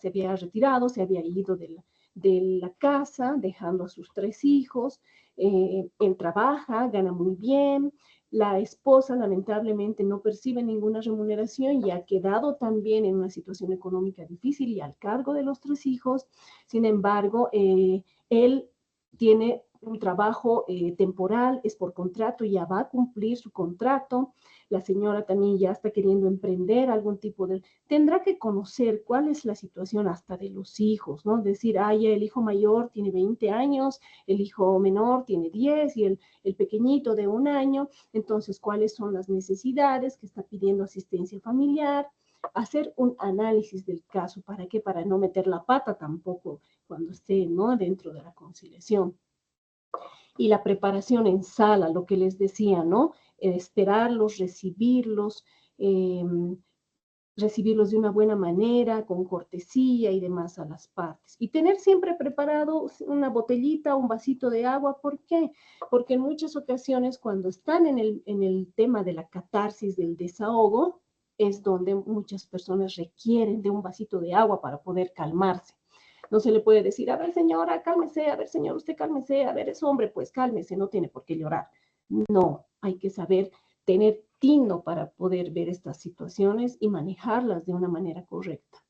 se había retirado, se había ido de la casa, dejando a sus 3 hijos. Él trabaja, gana muy bien. La esposa lamentablemente no percibe ninguna remuneración y ha quedado también en una situación económica difícil y al cargo de los 3 hijos. Sin embargo, él tiene un trabajo temporal, es por contrato, ya va a cumplir su contrato. La señora también ya está queriendo emprender algún tipo de... Tendrá que conocer cuál es la situación hasta de los hijos, ¿no? Decir, el hijo mayor tiene 20 años, el hijo menor tiene 10 y el pequeñito de 1 año. Entonces, ¿cuáles son las necesidades que está pidiendo asistencia familiar? Hacer un análisis del caso. ¿Para qué? Para no meter la pata tampoco cuando esté, ¿no?, dentro de la conciliación. Y la preparación en sala, lo que les decía, ¿no? Esperarlos, recibirlos de una buena manera, con cortesía y demás a las partes. Y tener siempre preparado una botellita, un vasito de agua. ¿Por qué? Porque en muchas ocasiones cuando están en el tema de la catarsis, del desahogo, es donde muchas personas requieren de un vasito de agua para poder calmarse. No se le puede decir, a ver señora, cálmese, a ver señor, usted cálmese, a ver es hombre, pues cálmese, no tiene por qué llorar. No, hay que saber tener tino para poder ver estas situaciones y manejarlas de una manera correcta.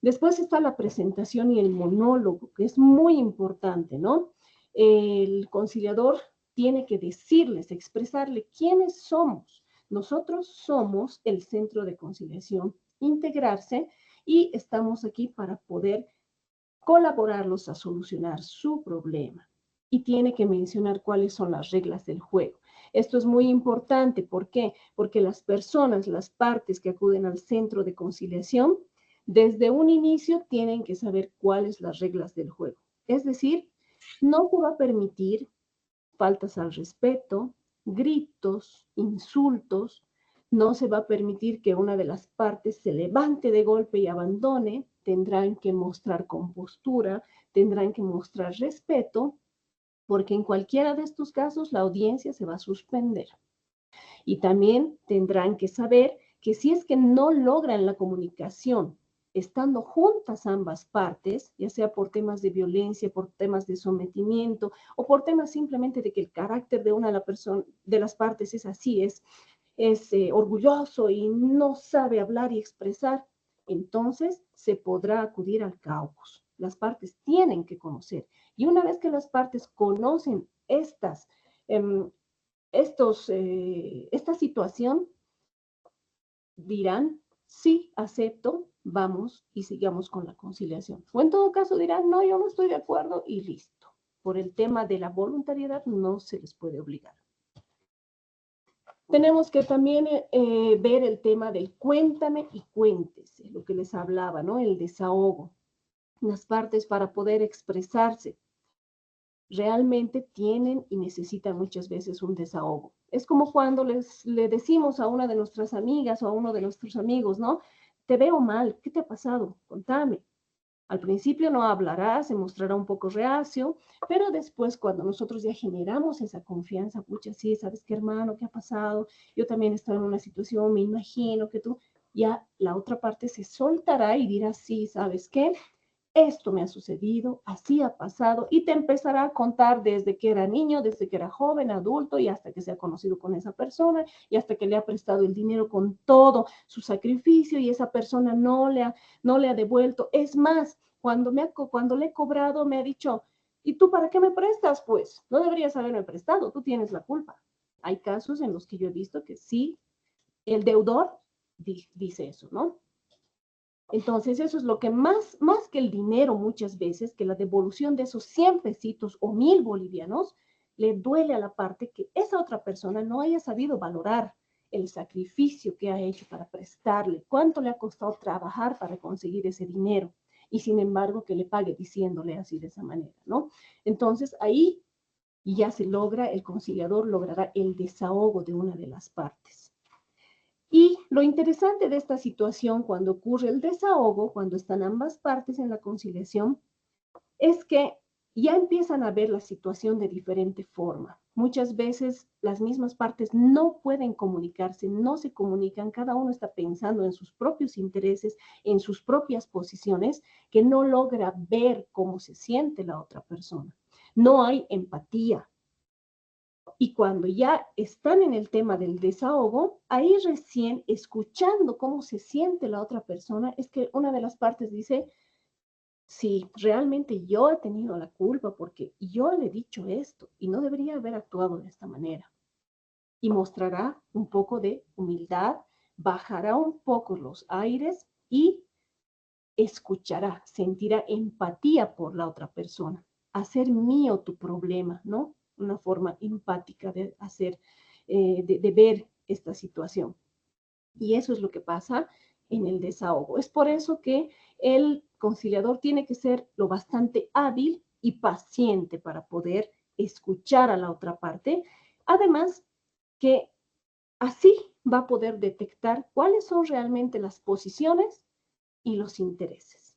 Después está la presentación y el monólogo, que es muy importante, ¿no? El conciliador tiene que decirles, expresarle quiénes somos. Nosotros somos el centro de conciliación, integrarse y estamos aquí para poder colaborarlos a solucionar su problema. Y tiene que mencionar cuáles son las reglas del juego. Esto es muy importante. ¿Por qué? Porque las personas, las partes que acuden al centro de conciliación, desde un inicio tienen que saber cuáles son las reglas del juego. Es decir, no se va a permitir faltas al respeto, gritos, insultos. No se va a permitir que una de las partes se levante de golpe y abandone. Tendrán que mostrar compostura, tendrán que mostrar respeto, porque en cualquiera de estos casos la audiencia se va a suspender. Y también tendrán que saber que si es que no logran la comunicación estando juntas ambas partes, ya sea por temas de violencia, por temas de sometimiento o por temas simplemente de que el carácter de una de las partes es así, es orgulloso y no sabe hablar y expresar, entonces se podrá acudir al caucus. Las partes tienen que conocer. Y una vez que las partes conocen esta situación, dirán, sí, acepto, vamos y sigamos con la conciliación. O en todo caso dirán, no, yo no estoy de acuerdo y listo. Por el tema de la voluntariedad no se les puede obligar. Tenemos que también ver el tema del cuéntame y cuéntese, lo que les hablaba, ¿no? El desahogo, las partes para poder expresarse. Realmente tienen y necesitan muchas veces un desahogo. Es como cuando le decimos a una de nuestras amigas o a uno de nuestros amigos, ¿no? Te veo mal, ¿qué te ha pasado? Contame. Al principio no hablará, se mostrará un poco reacio, pero después cuando nosotros ya generamos esa confianza, pucha, sí, ¿sabes qué, hermano? ¿Qué ha pasado? Yo también estoy en una situación, me imagino que tú, ya la otra parte se soltará y dirá, sí, ¿sabes qué? Esto me ha sucedido, así ha pasado, y te empezará a contar desde que era niño, desde que era joven, adulto, y hasta que se ha conocido con esa persona, y hasta que le ha prestado el dinero con todo su sacrificio, y esa persona no le ha devuelto. Es más, cuando le he cobrado, me ha dicho, ¿y tú para qué me prestas? Pues no deberías haberme prestado, tú tienes la culpa. Hay casos en los que yo he visto que sí, el deudor dice eso, ¿no? Entonces, eso es lo que más que el dinero muchas veces, que la devolución de esos 100 pesitos o 1000 bolivianos, le duele a la parte que esa otra persona no haya sabido valorar el sacrificio que ha hecho para prestarle, cuánto le ha costado trabajar para conseguir ese dinero, y sin embargo que le pague diciéndole así de esa manera, ¿no? Entonces, ahí ya se logra, el conciliador logrará el desahogo de una de las partes. Y lo interesante de esta situación, cuando ocurre el desahogo, cuando están ambas partes en la conciliación, es que ya empiezan a ver la situación de diferente forma. Muchas veces las mismas partes no pueden comunicarse, no se comunican, cada uno está pensando en sus propios intereses, en sus propias posiciones, que no logra ver cómo se siente la otra persona. No hay empatía. Y cuando ya están en el tema del desahogo, ahí recién escuchando cómo se siente la otra persona, es que una de las partes dice, sí, realmente yo he tenido la culpa porque yo le he dicho esto y no debería haber actuado de esta manera. Y mostrará un poco de humildad, bajará un poco los aires y escuchará, sentirá empatía por la otra persona, hacer mío tu problema, ¿no? Una forma empática de hacer, de ver esta situación. Y eso es lo que pasa en el desahogo. Es por eso que el conciliador tiene que ser lo bastante hábil y paciente para poder escuchar a la otra parte. Además, que así va a poder detectar cuáles son realmente las posiciones y los intereses.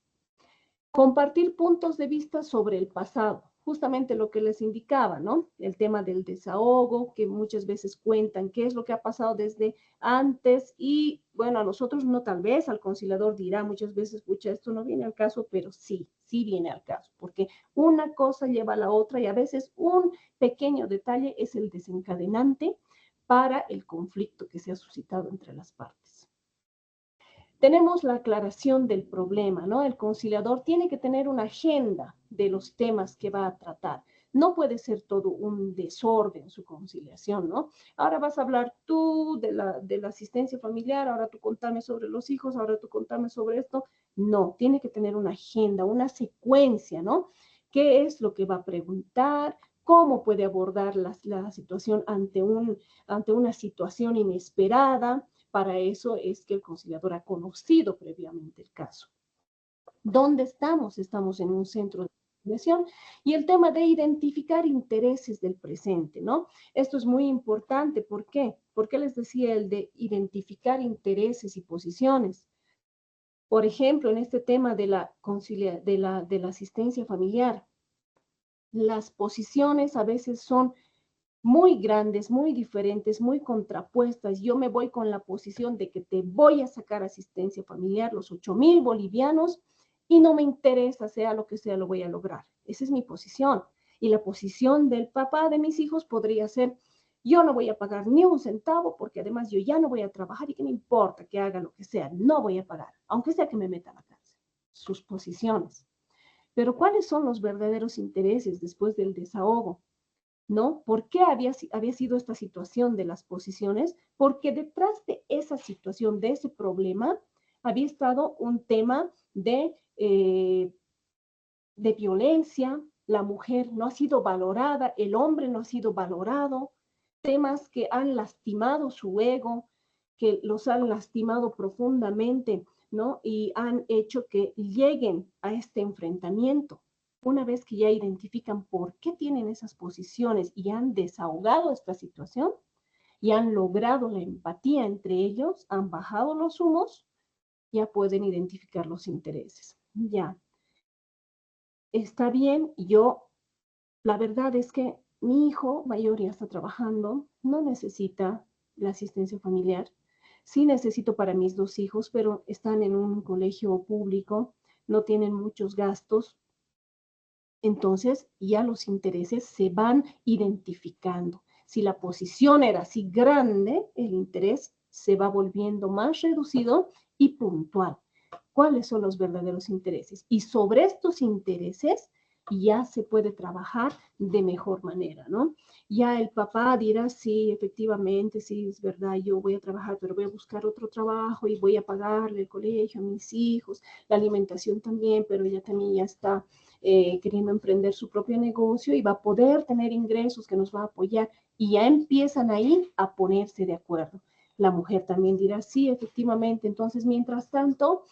Compartir puntos de vista sobre el pasado, justamente lo que les indicaba, ¿no? El tema del desahogo, que muchas veces cuentan qué es lo que ha pasado desde antes y, bueno, a nosotros no, tal vez al conciliador dirá muchas veces, escucha, esto no viene al caso, pero sí, sí viene al caso, porque una cosa lleva a la otra y a veces un pequeño detalle es el desencadenante para el conflicto que se ha suscitado entre las partes. Tenemos la aclaración del problema, ¿no? El conciliador tiene que tener una agenda de los temas que va a tratar. No puede ser todo un desorden su conciliación, ¿no? Ahora vas a hablar tú de la asistencia familiar, ahora tú contame sobre los hijos, ahora tú contame sobre esto. No, tiene que tener una agenda, una secuencia, ¿no? ¿Qué es lo que va a preguntar? ¿Cómo puede abordar la situación ante una situación inesperada? Para eso es que el conciliador ha conocido previamente el caso. ¿Dónde estamos? Estamos en un centro de conciliación y el tema de identificar intereses del presente, ¿no? Esto es muy importante. ¿Por qué? ¿Por qué les decía el de identificar intereses y posiciones? Por ejemplo, en este tema de la asistencia familiar, las posiciones a veces son muy grandes, muy diferentes, muy contrapuestas. Yo me voy con la posición de que te voy a sacar asistencia familiar, los 8.000 bolivianos, y no me interesa, sea lo que sea, lo voy a lograr. Esa es mi posición. Y la posición del papá de mis hijos podría ser, yo no voy a pagar ni un centavo porque además yo ya no voy a trabajar y que me importa que haga lo que sea, no voy a pagar, aunque sea que me meta a la cárcel. Sus posiciones. Pero ¿cuáles son los verdaderos intereses después del desahogo? ¿No? ¿Por qué había sido esta situación de las posiciones? Porque detrás de esa situación, de ese problema, había estado un tema de violencia, la mujer no ha sido valorada, el hombre no ha sido valorado, temas que han lastimado su ego, que los han lastimado profundamente, ¿no? Y han hecho que lleguen a este enfrentamiento. Una vez que ya identifican por qué tienen esas posiciones y han desahogado esta situación y han logrado la empatía entre ellos, han bajado los humos, ya pueden identificar los intereses. Ya, está bien, la verdad es que mi hijo mayor ya está trabajando, no necesita la asistencia familiar. Sí necesito para mis 2 hijos, pero están en un colegio público, no tienen muchos gastos. Entonces ya los intereses se van identificando. Si la posición era así grande, el interés se va volviendo más reducido y puntual. ¿Cuáles son los verdaderos intereses? Y sobre estos intereses ya se puede trabajar de mejor manera, ¿no? Ya el papá dirá, sí, efectivamente, sí, es verdad, yo voy a trabajar, pero voy a buscar otro trabajo y voy a pagarle el colegio a mis hijos, la alimentación también, pero ella también ya está queriendo emprender su propio negocio y va a poder tener ingresos que nos va a apoyar y ya empiezan ahí a ponerse de acuerdo. La mujer también dirá, sí, efectivamente, entonces mientras tanto,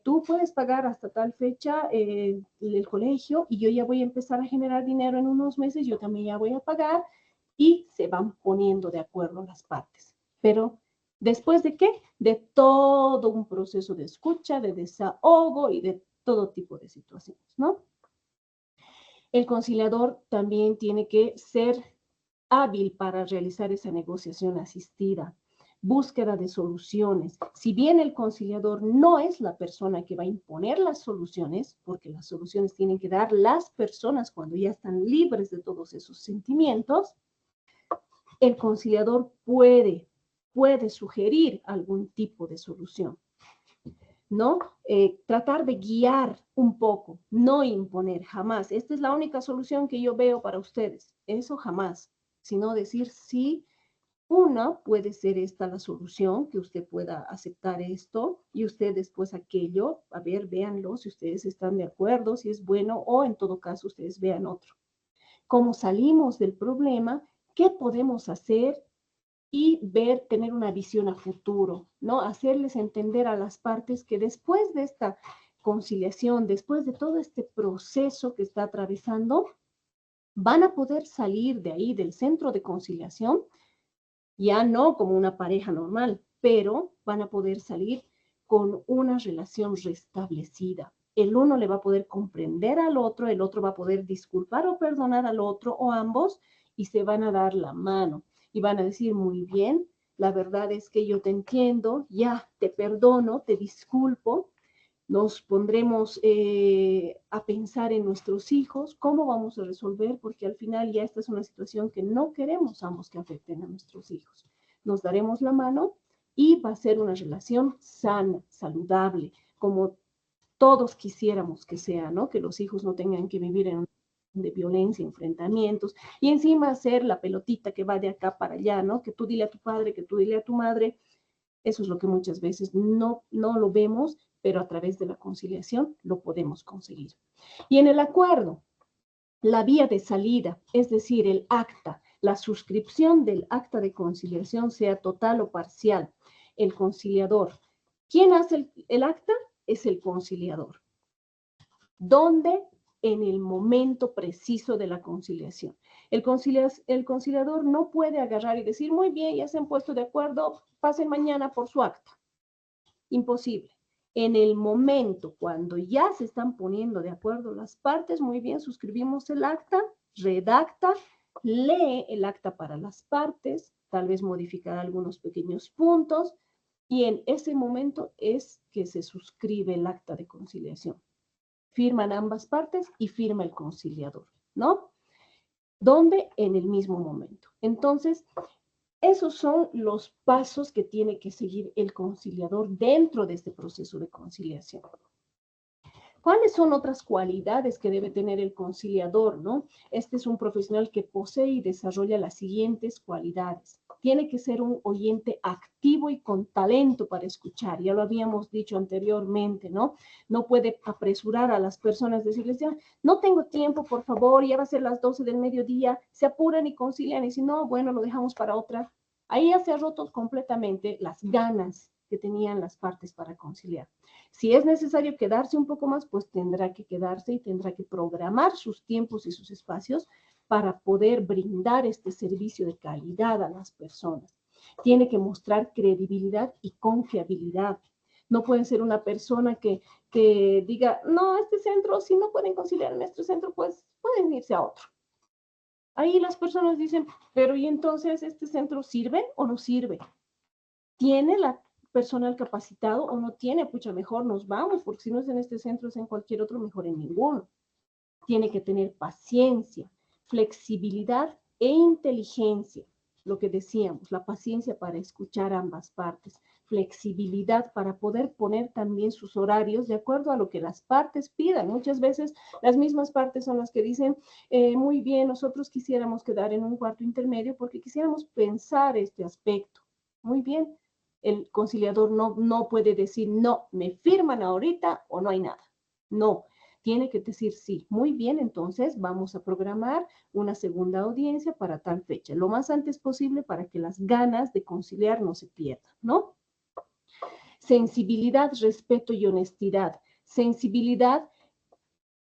tú puedes pagar hasta tal fecha el colegio y yo ya voy a empezar a generar dinero en unos meses, yo también ya voy a pagar y se van poniendo de acuerdo las partes. Pero ¿después de qué? De todo un proceso de escucha, de desahogo y de todo tipo de situaciones, ¿no? El conciliador también tiene que ser hábil para realizar esa negociación asistida, búsqueda de soluciones. Si bien el conciliador no es la persona que va a imponer las soluciones, porque las soluciones tienen que dar las personas cuando ya están libres de todos esos sentimientos, el conciliador puede sugerir algún tipo de solución, ¿no? Tratar de guiar un poco, no imponer, jamás. Esta es la única solución que yo veo para ustedes. Eso jamás, sino decir sí. Una puede ser esta la solución, que usted pueda aceptar esto y usted después aquello, a ver, véanlo, si ustedes están de acuerdo, si es bueno o en todo caso ustedes vean otro. ¿Cómo salimos del problema? ¿Qué podemos hacer? Y ver, tener una visión a futuro, ¿no? Hacerles entender a las partes que después de esta conciliación, después de todo este proceso que está atravesando, van a poder salir de ahí, del centro de conciliación, ya no como una pareja normal, pero van a poder salir con una relación restablecida. El uno le va a poder comprender al otro, el otro va a poder disculpar o perdonar al otro o ambos y se van a dar la mano y van a decir, muy bien, la verdad es que yo te entiendo, ya te perdono, te disculpo, nos pondremos a pensar en nuestros hijos, cómo vamos a resolver, porque al final ya esta es una situación que no queremos ambos que afecten a nuestros hijos. Nos daremos la mano y va a ser una relación sana, saludable, como todos quisiéramos que sea, ¿no? Que los hijos no tengan que vivir en de violencia, enfrentamientos, y encima hacer la pelotita que va de acá para allá, ¿no? Que tú dile a tu padre, que tú dile a tu madre. Eso es lo que muchas veces no lo vemos, pero a través de la conciliación lo podemos conseguir. Y en el acuerdo, la vía de salida, es decir, el acta, la suscripción del acta de conciliación, sea total o parcial, el conciliador. ¿Quién hace el acta? Es el conciliador. ¿Dónde? En el momento preciso de la conciliación. El conciliador no puede agarrar y decir, muy bien, ya se han puesto de acuerdo, pasen mañana por su acta. Imposible. En el momento, cuando ya se están poniendo de acuerdo las partes, muy bien, suscribimos el acta, redacta, lee el acta para las partes, tal vez modificar algunos pequeños puntos, y en ese momento es que se suscribe el acta de conciliación. Firman ambas partes y firma el conciliador, ¿no? ¿Dónde? En el mismo momento. Entonces, esos son los pasos que tiene que seguir el conciliador dentro de este proceso de conciliación. ¿Cuáles son otras cualidades que debe tener el conciliador, no? Este es un profesional que posee y desarrolla las siguientes cualidades. tiene que ser un oyente activo y con talento para escuchar. Ya lo habíamos dicho anteriormente, ¿no? No puede apresurar a las personas, decirles, ya, no tengo tiempo, por favor, ya va a ser las 12 del mediodía, se apuran y concilian, y si no, bueno, lo dejamos para otra. Ahí ya se ha roto completamente las ganas que tenían las partes para conciliar. Si es necesario quedarse un poco más, pues tendrá que quedarse y tendrá que programar sus tiempos y sus espacios para poder brindar este servicio de calidad a las personas. Tiene que mostrar credibilidad y confiabilidad. No puede ser una persona que diga, no, este centro, si no pueden conciliar en nuestro centro, pues pueden irse a otro. Ahí las personas dicen, pero ¿y entonces este centro sirve o no sirve? ¿Tiene la personal capacitado o no tiene? Pucha, mejor nos vamos, porque si no es en este centro, es en cualquier otro, mejor en ninguno. Tiene que tener paciencia, flexibilidad e inteligencia. Lo que decíamos, la paciencia para escuchar ambas partes, flexibilidad para poder poner también sus horarios de acuerdo a lo que las partes pidan. Muchas veces las mismas partes son las que dicen, muy bien, nosotros quisiéramos quedar en un cuarto intermedio porque quisiéramos pensar este aspecto. Muy bien, el conciliador no puede decir, no, me firman ahorita o no hay nada. No, tiene que decir sí. Muy bien, entonces vamos a programar una segunda audiencia para tal fecha, lo más antes posible para que las ganas de conciliar no se pierdan, ¿no? Sensibilidad, respeto y honestidad. Sensibilidad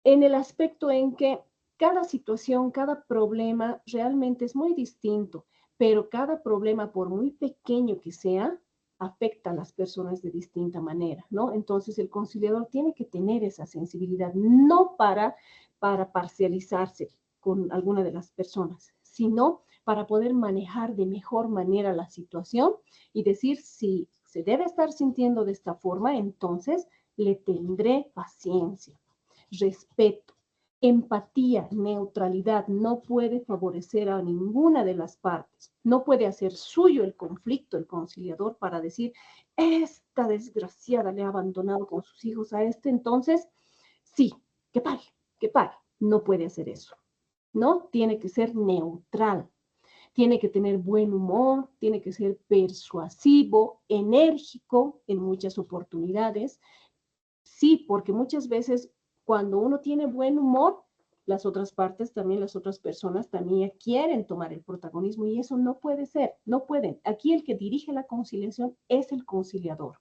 en el aspecto en que cada situación, cada problema realmente es muy distinto, pero cada problema, por muy pequeño que sea, afecta a las personas de distinta manera, ¿no? Entonces el conciliador tiene que tener esa sensibilidad, no para parcializarse con alguna de las personas, sino para poder manejar de mejor manera la situación y decir, si se debe estar sintiendo de esta forma, entonces le tendré paciencia. Respeto, empatía, neutralidad, no puede favorecer a ninguna de las partes, no puede hacer suyo el conflicto, el conciliador, para decir, esta desgraciada le ha abandonado con sus hijos a este, entonces, sí, que pague, no puede hacer eso, ¿no? Tiene que ser neutral, tiene que tener buen humor, tiene que ser persuasivo, enérgico en muchas oportunidades. Sí, porque muchas veces cuando uno tiene buen humor, las otras partes también, las otras personas también quieren tomar el protagonismo y eso no puede ser, no pueden. Aquí el que dirige la conciliación es el conciliador,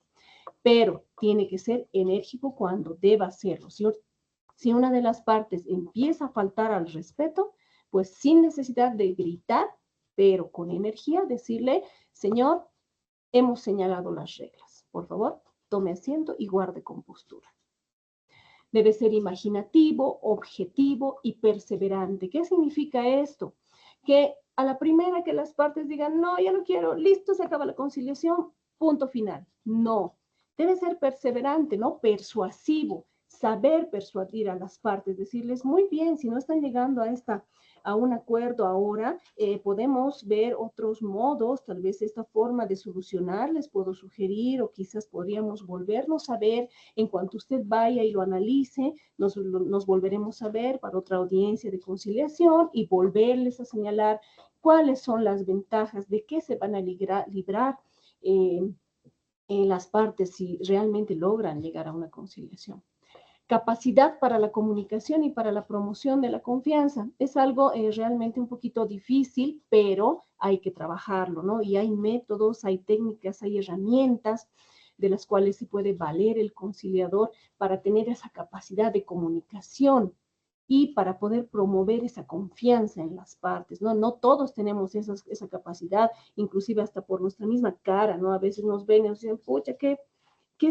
pero tiene que ser enérgico cuando deba hacerlo. Si una de las partes empieza a faltar al respeto, pues sin necesidad de gritar, pero con energía, decirle, señor, hemos señalado las reglas. Por favor, tome asiento y guarde compostura. Debe ser imaginativo, objetivo y perseverante. ¿Qué significa esto? Que a la primera que las partes digan, no, ya no quiero, listo, se acaba la conciliación, punto final. No, debe ser perseverante, ¿no? Persuasivo, saber persuadir a las partes, decirles, muy bien, si no están llegando a un acuerdo ahora, podemos ver otros modos, tal vez esta forma de solucionar les puedo sugerir o quizás podríamos volvernos a ver en cuanto usted vaya y lo analice, nos volveremos a ver para otra audiencia de conciliación y volverles a señalar cuáles son las ventajas, de qué se van a librar en las partes si realmente logran llegar a una conciliación. Capacidad para la comunicación y para la promoción de la confianza. Es algo realmente un poquito difícil, pero hay que trabajarlo, ¿no? Y hay métodos, hay técnicas, hay herramientas de las cuales se puede valer el conciliador para tener esa capacidad de comunicación y para poder promover esa confianza en las partes, ¿no? No todos tenemos esa capacidad, inclusive hasta por nuestra misma cara, ¿no? A veces nos ven y nos dicen, pucha, qué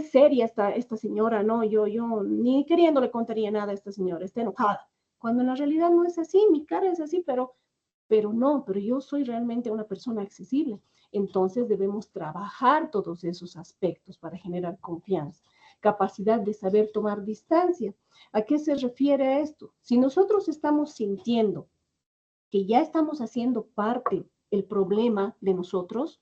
seria esta señora, ¿no? Yo ni queriendo le contaría nada a esta señora, está enojada. Cuando en la realidad no es así, mi cara es así, pero yo soy realmente una persona accesible. Entonces debemos trabajar todos esos aspectos para generar confianza. Capacidad de saber tomar distancia. ¿A qué se refiere esto? Si nosotros estamos sintiendo que ya estamos haciendo parte el problema de nosotros,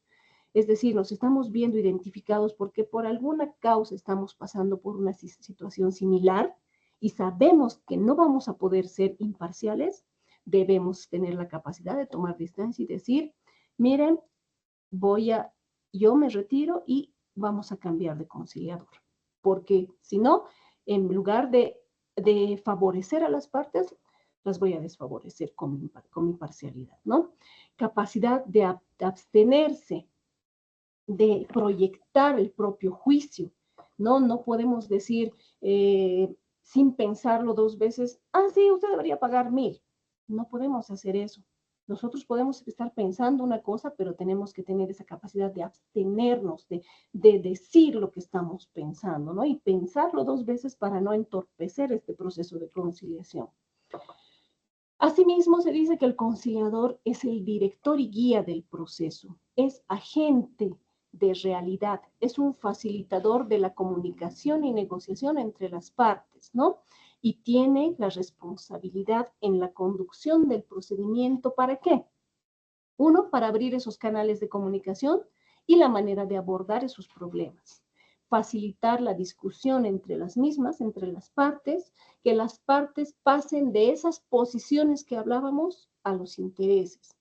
es decir, nos estamos viendo identificados porque por alguna causa estamos pasando por una situación similar y sabemos que no vamos a poder ser imparciales, debemos tener la capacidad de tomar distancia y decir, miren, yo me retiro y vamos a cambiar de conciliador. Porque si no, en lugar de favorecer a las partes, las voy a desfavorecer con mi parcialidad, ¿no? Capacidad de abstenerse, de proyectar el propio juicio, ¿no? No podemos decir sin pensarlo dos veces, sí, usted debería pagar 1.000. No podemos hacer eso. Nosotros podemos estar pensando una cosa, pero tenemos que tener esa capacidad de abstenernos, de decir lo que estamos pensando, ¿no? Y pensarlo dos veces para no entorpecer este proceso de conciliación. Asimismo, se dice que el conciliador es el director y guía del proceso, es agente de realidad, es un facilitador de la comunicación y negociación entre las partes, ¿no? Y tiene la responsabilidad en la conducción del procedimiento. ¿Para qué? Uno, para abrir esos canales de comunicación y la manera de abordar esos problemas. Facilitar la discusión entre las mismas, entre las partes, que las partes pasen de esas posiciones que hablábamos a los intereses,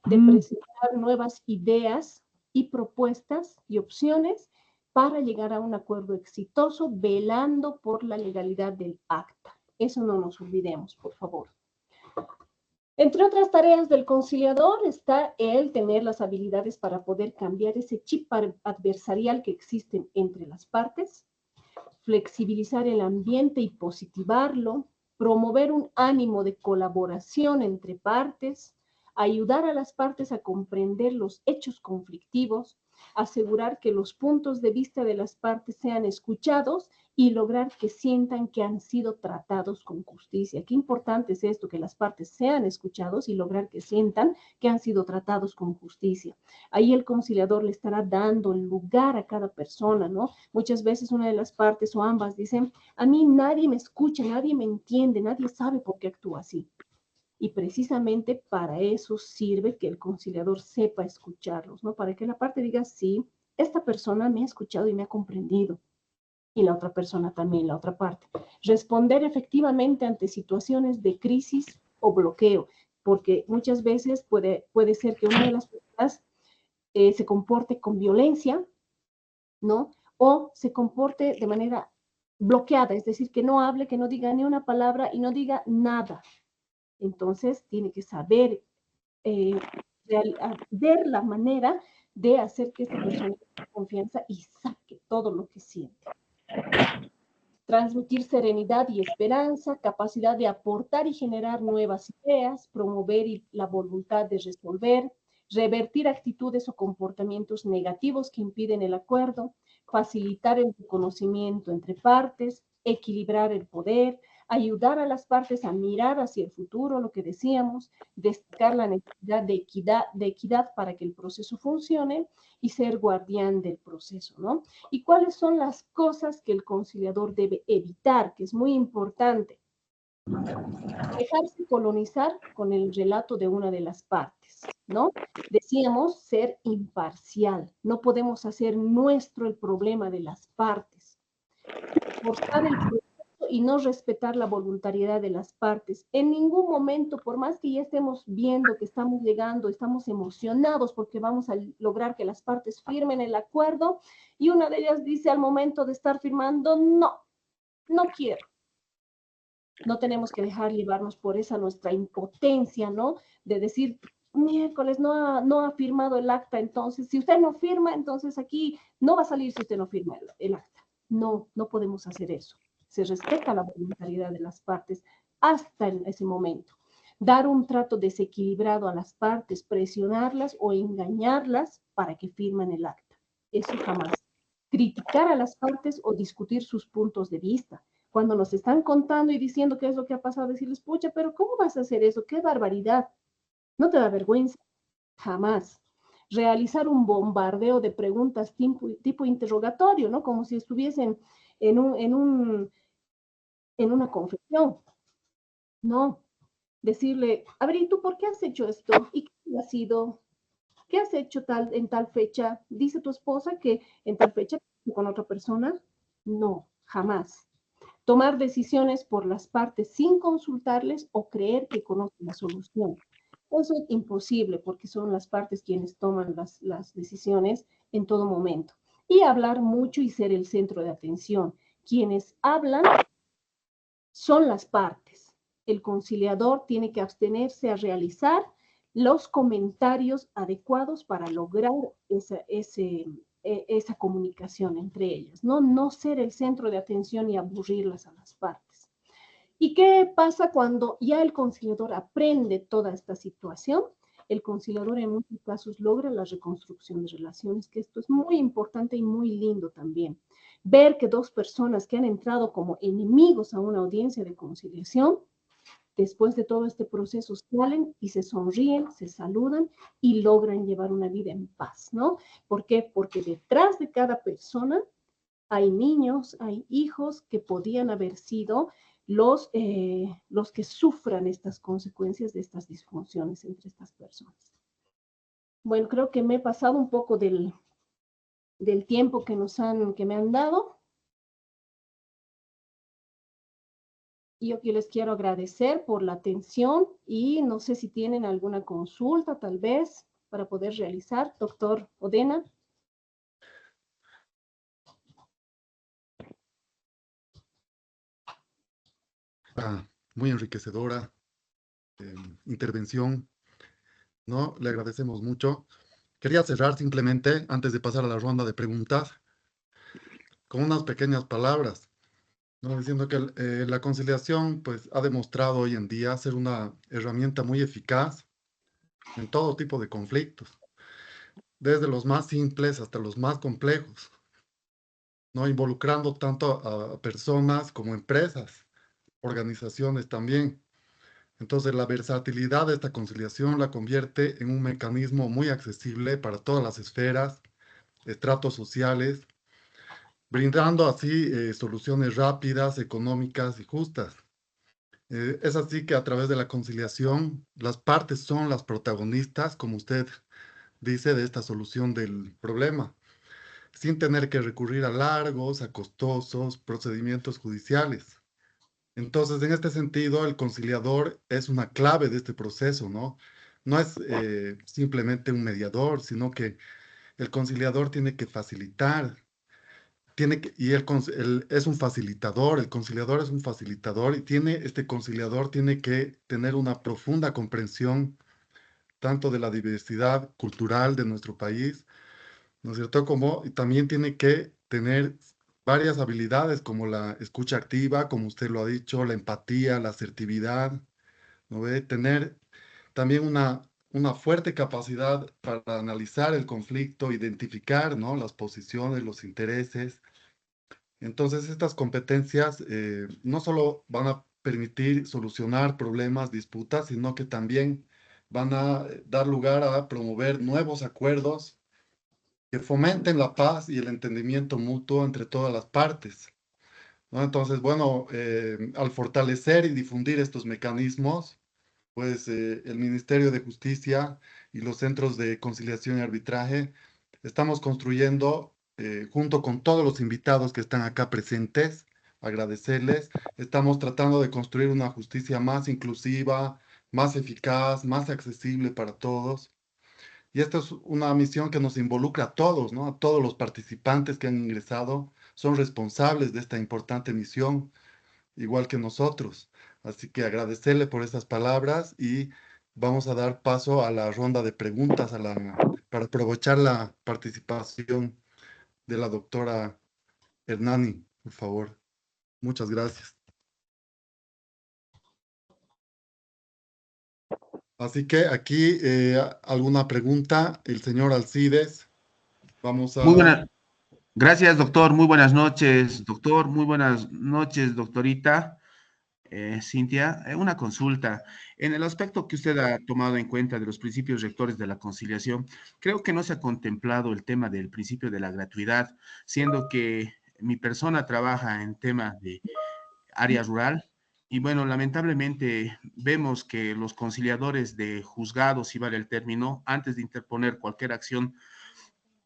de presentar nuevas ideas y propuestas y opciones para llegar a un acuerdo exitoso, velando por la legalidad del acta. Eso no nos olvidemos, por favor. Entre otras tareas del conciliador está el tener las habilidades para poder cambiar ese chip adversarial que existe entre las partes, flexibilizar el ambiente y positivarlo, promover un ánimo de colaboración entre partes, ayudar a las partes a comprender los hechos conflictivos, asegurar que los puntos de vista de las partes sean escuchados y lograr que sientan que han sido tratados con justicia. Qué importante es esto, que las partes sean escuchados y lograr que sientan que han sido tratados con justicia. Ahí el conciliador le estará dando el lugar a cada persona, ¿no? Muchas veces una de las partes o ambas dicen, a mí nadie me escucha, nadie me entiende, nadie sabe por qué actúa así. Y precisamente para eso sirve que el conciliador sepa escucharlos, ¿no? Para que la parte diga, sí, esta persona me ha escuchado y me ha comprendido. Y la otra persona también, la otra parte. Responder efectivamente ante situaciones de crisis o bloqueo, porque muchas veces puede ser que una de las personas se comporte con violencia, ¿no? O se comporte de manera bloqueada, es decir, que no hable, que no diga ni una palabra y no diga nada. Entonces, tiene que saber ver la manera de hacer que esta persona tenga confianza y saque todo lo que siente. Transmitir serenidad y esperanza, capacidad de aportar y generar nuevas ideas, promover la voluntad de resolver, revertir actitudes o comportamientos negativos que impiden el acuerdo, facilitar el reconocimiento entre partes, equilibrar el poder, ayudar a las partes a mirar hacia el futuro, lo que decíamos, destacar la necesidad de equidad para que el proceso funcione y ser guardián del proceso, ¿no? ¿Y cuáles son las cosas que el conciliador debe evitar? Que es muy importante. Dejarse colonizar con el relato de una de las partes, ¿no? Decíamos ser imparcial. No podemos hacer nuestro el problema de las partes. Forzar el proceso y no respetar la voluntariedad de las partes. En ningún momento, por más que ya estemos viendo que estamos llegando, estamos emocionados porque vamos a lograr que las partes firmen el acuerdo, y una de ellas dice al momento de estar firmando, no quiero. No tenemos que dejar llevarnos por esa nuestra impotencia, ¿no? De decir, miércoles, no ha firmado el acta, entonces, si usted no firma, entonces aquí no va a salir si usted no firma el acta. No podemos hacer eso. Se respeta la voluntariedad de las partes hasta en ese momento. Dar un trato desequilibrado a las partes, presionarlas o engañarlas para que firmen el acta. Eso jamás. Criticar a las partes o discutir sus puntos de vista. Cuando nos están contando y diciendo qué es lo que ha pasado, decirles, pucha, pero ¿cómo vas a hacer eso? ¡Qué barbaridad! ¿No te da vergüenza? Jamás. Realizar un bombardeo de preguntas tipo interrogatorio, ¿no? Como si estuviesen en una confesión. No. Decirle, a ver, ¿y tú por qué has hecho esto? ¿Y qué ha sido? ¿Qué has hecho en tal fecha? ¿Dice tu esposa que en tal fecha con otra persona? No, jamás. Tomar decisiones por las partes sin consultarles o creer que conocen la solución. Eso es imposible porque son las partes quienes toman las decisiones en todo momento. Y hablar mucho y ser el centro de atención. Quienes hablan son las partes. El conciliador tiene que abstenerse a realizar los comentarios adecuados para lograr esa comunicación entre ellas, ¿no? No ser el centro de atención y aburrirlas a las partes. ¿Y qué pasa cuando ya el conciliador aprende toda esta situación? El conciliador en muchos casos logra la reconstrucción de relaciones, que esto es muy importante y muy lindo también. Ver que dos personas que han entrado como enemigos a una audiencia de conciliación, después de todo este proceso salen y se sonríen, se saludan y logran llevar una vida en paz, ¿no? ¿Por qué? Porque detrás de cada persona hay niños, hay hijos que podían haber sido los que sufran estas consecuencias de estas disfunciones entre estas personas. Bueno, creo que me he pasado un poco del tiempo que me han dado. Yo que les quiero agradecer por la atención y no sé si tienen alguna consulta tal vez para poder realizar. Doctor Odena. Muy enriquecedora intervención, ¿no? Le agradecemos mucho. Quería cerrar simplemente, antes de pasar a la ronda de preguntas, con unas pequeñas palabras, ¿no? Diciendo que la conciliación pues, ha demostrado hoy en día ser una herramienta muy eficaz en todo tipo de conflictos, desde los más simples hasta los más complejos, ¿no? Involucrando tanto a personas como empresas, organizaciones también. Entonces, la versatilidad de esta conciliación la convierte en un mecanismo muy accesible para todas las esferas, estratos sociales, brindando así soluciones rápidas, económicas y justas. Es así que a través de la conciliación, las partes son las protagonistas, como usted dice, de esta solución del problema, sin tener que recurrir a largos, a costosos procedimientos judiciales. Entonces, en este sentido, el conciliador es una clave de este proceso, ¿no? No es simplemente un mediador, sino que el conciliador tiene que facilitar, es un facilitador, el conciliador es un facilitador y este conciliador tiene que tener una profunda comprensión tanto de la diversidad cultural de nuestro país, ¿no es cierto? Y también tiene que tener varias habilidades como la escucha activa, como usted lo ha dicho, la empatía, la asertividad, ¿no ve? Tener también una fuerte capacidad para analizar el conflicto, identificar, ¿no? Las posiciones, los intereses. Entonces, estas competencias no solo van a permitir solucionar problemas, disputas, sino que también van a dar lugar a promover nuevos acuerdos que fomenten la paz y el entendimiento mutuo entre todas las partes, ¿no? Entonces, bueno, al fortalecer y difundir estos mecanismos, pues el Ministerio de Justicia y los centros de conciliación y arbitraje estamos construyendo, junto con todos los invitados que están acá presentes, agradecerles, estamos tratando de construir una justicia más inclusiva, más eficaz, más accesible para todos. Y esta es una misión que nos involucra a todos, ¿no? A todos los participantes que han ingresado son responsables de esta importante misión, igual que nosotros. Así que agradecerle por estas palabras y vamos a dar paso a la ronda de preguntas para aprovechar la participación de la doctora Hernani, por favor. Muchas gracias. Así que aquí alguna pregunta, el señor Alcides. Vamos Muy a... buena, gracias, doctor. Muy buenas noches, doctor. Muy buenas noches, doctorita. Cintia, una consulta. En el aspecto que usted ha tomado en cuenta de los principios rectores de la conciliación, creo que no se ha contemplado el tema del principio de la gratuidad, siendo que mi persona trabaja en temas de área rural. Y bueno, lamentablemente vemos que los conciliadores de juzgados, si vale el término, antes de interponer cualquier acción,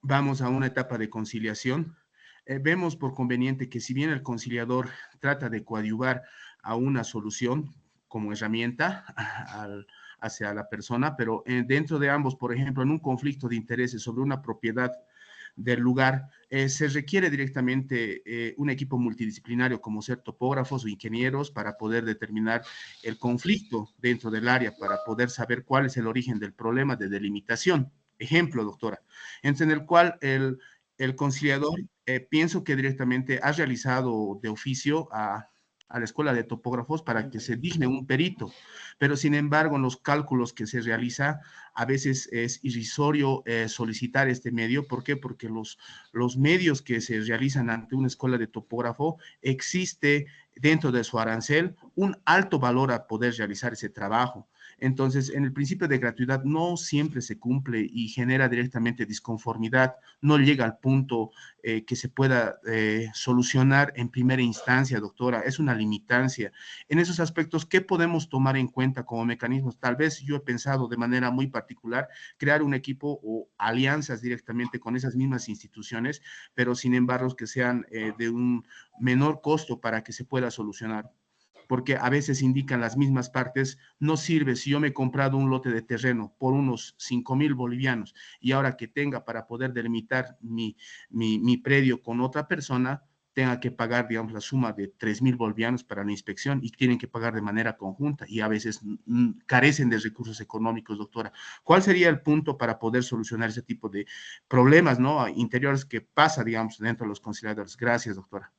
vamos a una etapa de conciliación. Vemos por conveniente que si bien el conciliador trata de coadyuvar a una solución como herramienta hacia la persona, pero dentro de ambos, por ejemplo, en un conflicto de intereses sobre una propiedad del lugar, se requiere directamente un equipo multidisciplinario como ser topógrafos o ingenieros para poder determinar el conflicto dentro del área, para poder saber cuál es el origen del problema de delimitación. Ejemplo, doctora, en el cual el conciliador, pienso que directamente ha realizado de oficio a la escuela de topógrafos para que se digne un perito, pero sin embargo en los cálculos que se realiza a veces es irrisorio solicitar este medio. ¿Por qué? Porque los medios que se realizan ante una escuela de topógrafo existe dentro de su arancel un alto valor a poder realizar ese trabajo. Entonces, en el principio de gratuidad no siempre se cumple y genera directamente disconformidad, no llega al punto que se pueda solucionar en primera instancia, doctora, es una limitancia. En esos aspectos, ¿qué podemos tomar en cuenta como mecanismos? Tal vez yo he pensado de manera muy particular crear un equipo o alianzas directamente con esas mismas instituciones, pero sin embargo que sean de un menor costo para que se pueda solucionar, porque a veces indican las mismas partes, no sirve si yo me he comprado un lote de terreno por unos 5.000 bolivianos y ahora que tenga para poder delimitar mi predio con otra persona, tenga que pagar, digamos, la suma de 3.000 bolivianos para la inspección y tienen que pagar de manera conjunta y a veces carecen de recursos económicos, doctora. ¿Cuál sería el punto para poder solucionar ese tipo de problemas, ¿no?, interiores que pasa, digamos, dentro de los conciliadores? Gracias, doctora.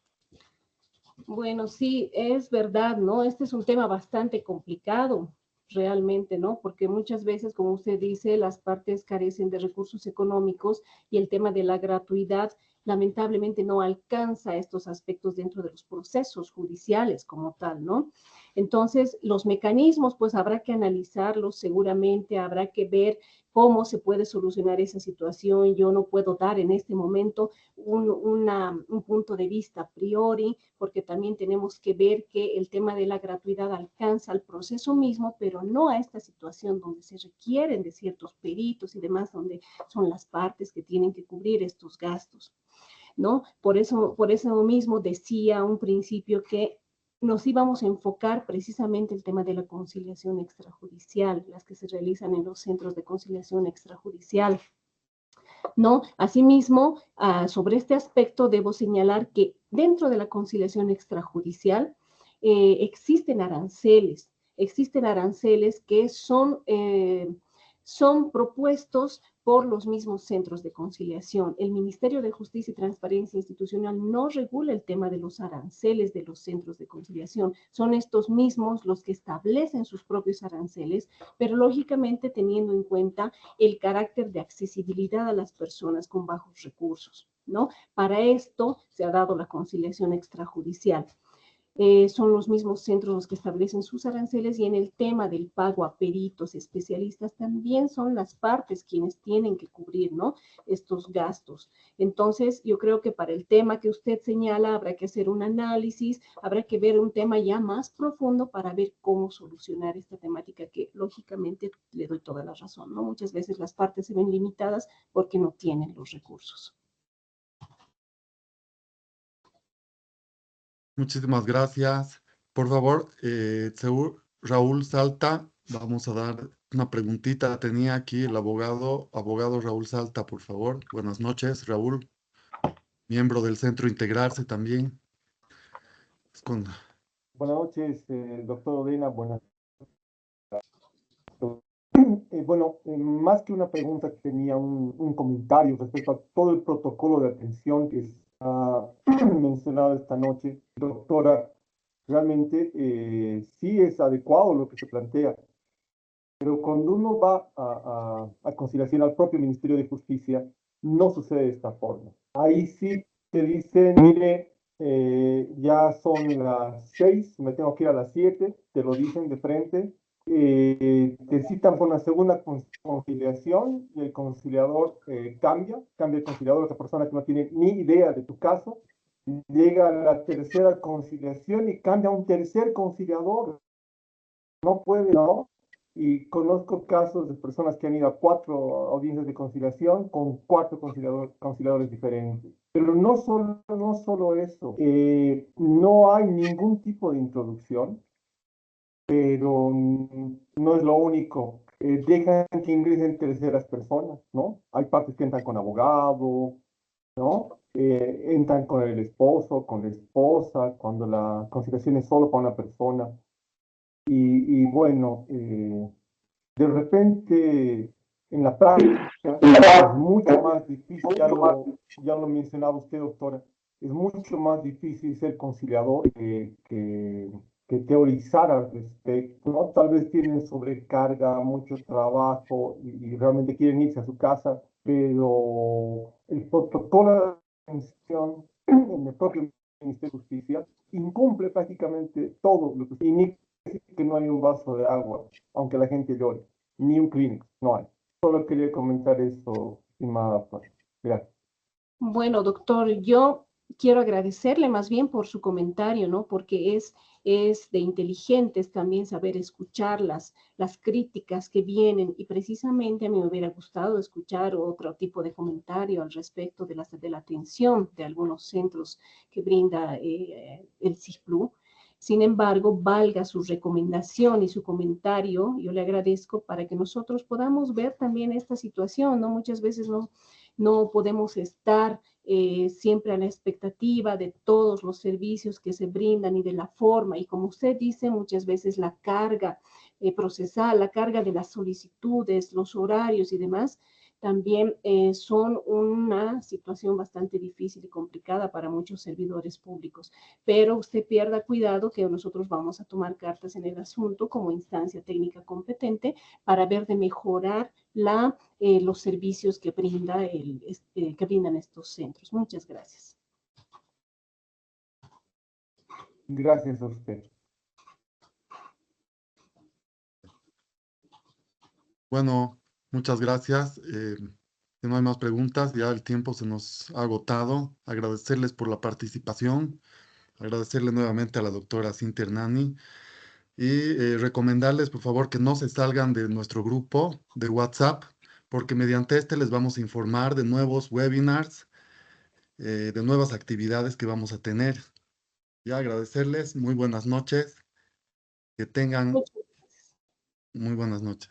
Bueno, sí, es verdad, ¿no? Este es un tema bastante complicado, realmente, ¿no? Porque muchas veces, como usted dice, las partes carecen de recursos económicos y el tema de la gratuidad lamentablemente no alcanza estos aspectos dentro de los procesos judiciales como tal, ¿no? Entonces, los mecanismos, pues habrá que analizarlos seguramente, habrá que ver cómo se puede solucionar esa situación. Yo no puedo dar en este momento un punto de vista a priori, porque también tenemos que ver que el tema de la gratuidad alcanza al proceso mismo, pero no a esta situación donde se requieren de ciertos peritos y demás, donde son las partes que tienen que cubrir estos gastos, ¿no? Por eso mismo decía un principio que nos íbamos a enfocar precisamente el tema de la conciliación extrajudicial, las que se realizan en los centros de conciliación extrajudicial, ¿no? Asimismo, sobre este aspecto debo señalar que dentro de la conciliación extrajudicial existen aranceles que son propuestos por los mismos centros de conciliación. El Ministerio de Justicia y Transparencia Institucional no regula el tema de los aranceles de los centros de conciliación. Son estos mismos los que establecen sus propios aranceles, pero lógicamente teniendo en cuenta el carácter de accesibilidad a las personas con bajos recursos, ¿no? Para esto se ha dado la conciliación extrajudicial. Son los mismos centros los que establecen sus aranceles, y en el tema del pago a peritos especialistas también son las partes quienes tienen que cubrir, ¿no?, estos gastos. Entonces, yo creo que para el tema que usted señala habrá que hacer un análisis, habrá que ver un tema ya más profundo para ver cómo solucionar esta temática que lógicamente le doy toda la razón, ¿no? Muchas veces las partes se ven limitadas porque no tienen los recursos. Muchísimas gracias. Por favor, Raúl Salta, vamos a dar una preguntita. Tenía aquí el abogado Raúl Salta, por favor. Buenas noches, Raúl, miembro del Centro Integrarse también. Es con- Buenas noches, doctor Odena. Buenas noches. Más que una pregunta, tenía un comentario respecto a todo el protocolo de atención que se ha mencionado esta noche. Doctora, realmente sí es adecuado lo que se plantea, pero cuando uno va a conciliación al propio Ministerio de Justicia, no sucede de esta forma. Ahí sí te dicen, mire, ya son las 6, me tengo que ir a las 7, te lo dicen de frente, te citan por una segunda conciliación y el conciliador cambia el conciliador, esa persona que no tiene ni idea de tu caso, llega a la tercera conciliación y cambia a un tercer conciliador. No puede, ¿no? Y conozco casos de personas que han ido a 4 audiencias de conciliación con 4 conciliadores diferentes. Pero no solo eso, no hay ningún tipo de introducción. pero no es lo único. Dejan que ingresen terceras personas, ¿no? Hay partes que entran con abogado, ¿no? Entran con el esposo, con la esposa, cuando la conciliación es solo para una persona. Y bueno, de repente en la práctica es mucho más difícil, ya lo mencionaba usted, doctora, es mucho más difícil ser conciliador que teorizar al respecto, ¿no? Tal vez tienen sobrecarga, mucho trabajo y realmente quieren irse a su casa, pero el protocolo de atención en el propio Ministerio de Justicia incumple prácticamente todo lo que indica que no hay un vaso de agua, aunque la gente llore, ni un clínico, no hay. Solo quería comentar eso, estimada Flor. Gracias. Bueno, doctor, yo quiero agradecerle más bien por su comentario, ¿no? Porque es de inteligentes también saber escuchar las críticas que vienen y precisamente a mí me hubiera gustado escuchar otro tipo de comentario al respecto de la atención de algunos centros que brinda el CIFPLU. Sin embargo, valga su recomendación y su comentario, yo le agradezco para que nosotros podamos ver también esta situación, ¿no? Muchas veces no podemos estar siempre a la expectativa de todos los servicios que se brindan y de la forma. Y como usted dice, muchas veces la carga procesal, la carga de las solicitudes, los horarios y demás, también son una situación bastante difícil y complicada para muchos servidores públicos. Pero usted pierda cuidado que nosotros vamos a tomar cartas en el asunto como instancia técnica competente para ver de mejorar los servicios que brindan estos centros. Muchas gracias. Gracias a usted. Bueno, muchas gracias. Si no hay más preguntas, ya el tiempo se nos ha agotado. Agradecerles por la participación, agradecerle nuevamente a la doctora Cintia Hernani y recomendarles, por favor, que no se salgan de nuestro grupo de WhatsApp, porque mediante este les vamos a informar de nuevos webinars, de nuevas actividades que vamos a tener. Ya agradecerles, muy buenas noches, que tengan muy buenas noches.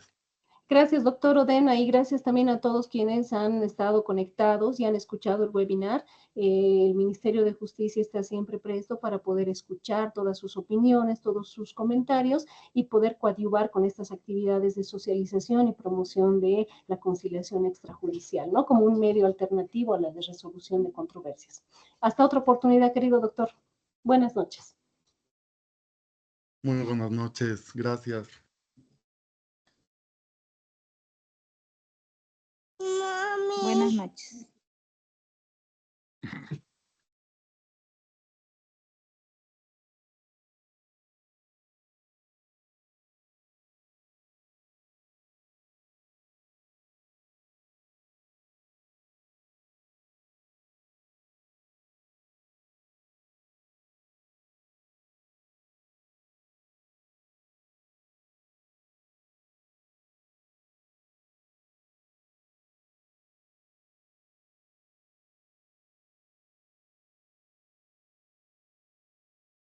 Gracias, doctor Odena, y gracias también a todos quienes han estado conectados y han escuchado el webinar. El Ministerio de Justicia está siempre presto para poder escuchar todas sus opiniones, todos sus comentarios y poder coadyuvar con estas actividades de socialización y promoción de la conciliación extrajudicial, ¿no? Como un medio alternativo a la de resolución de controversias. Hasta otra oportunidad, querido doctor. Buenas noches. Muy buenas noches, gracias. Buenas noches.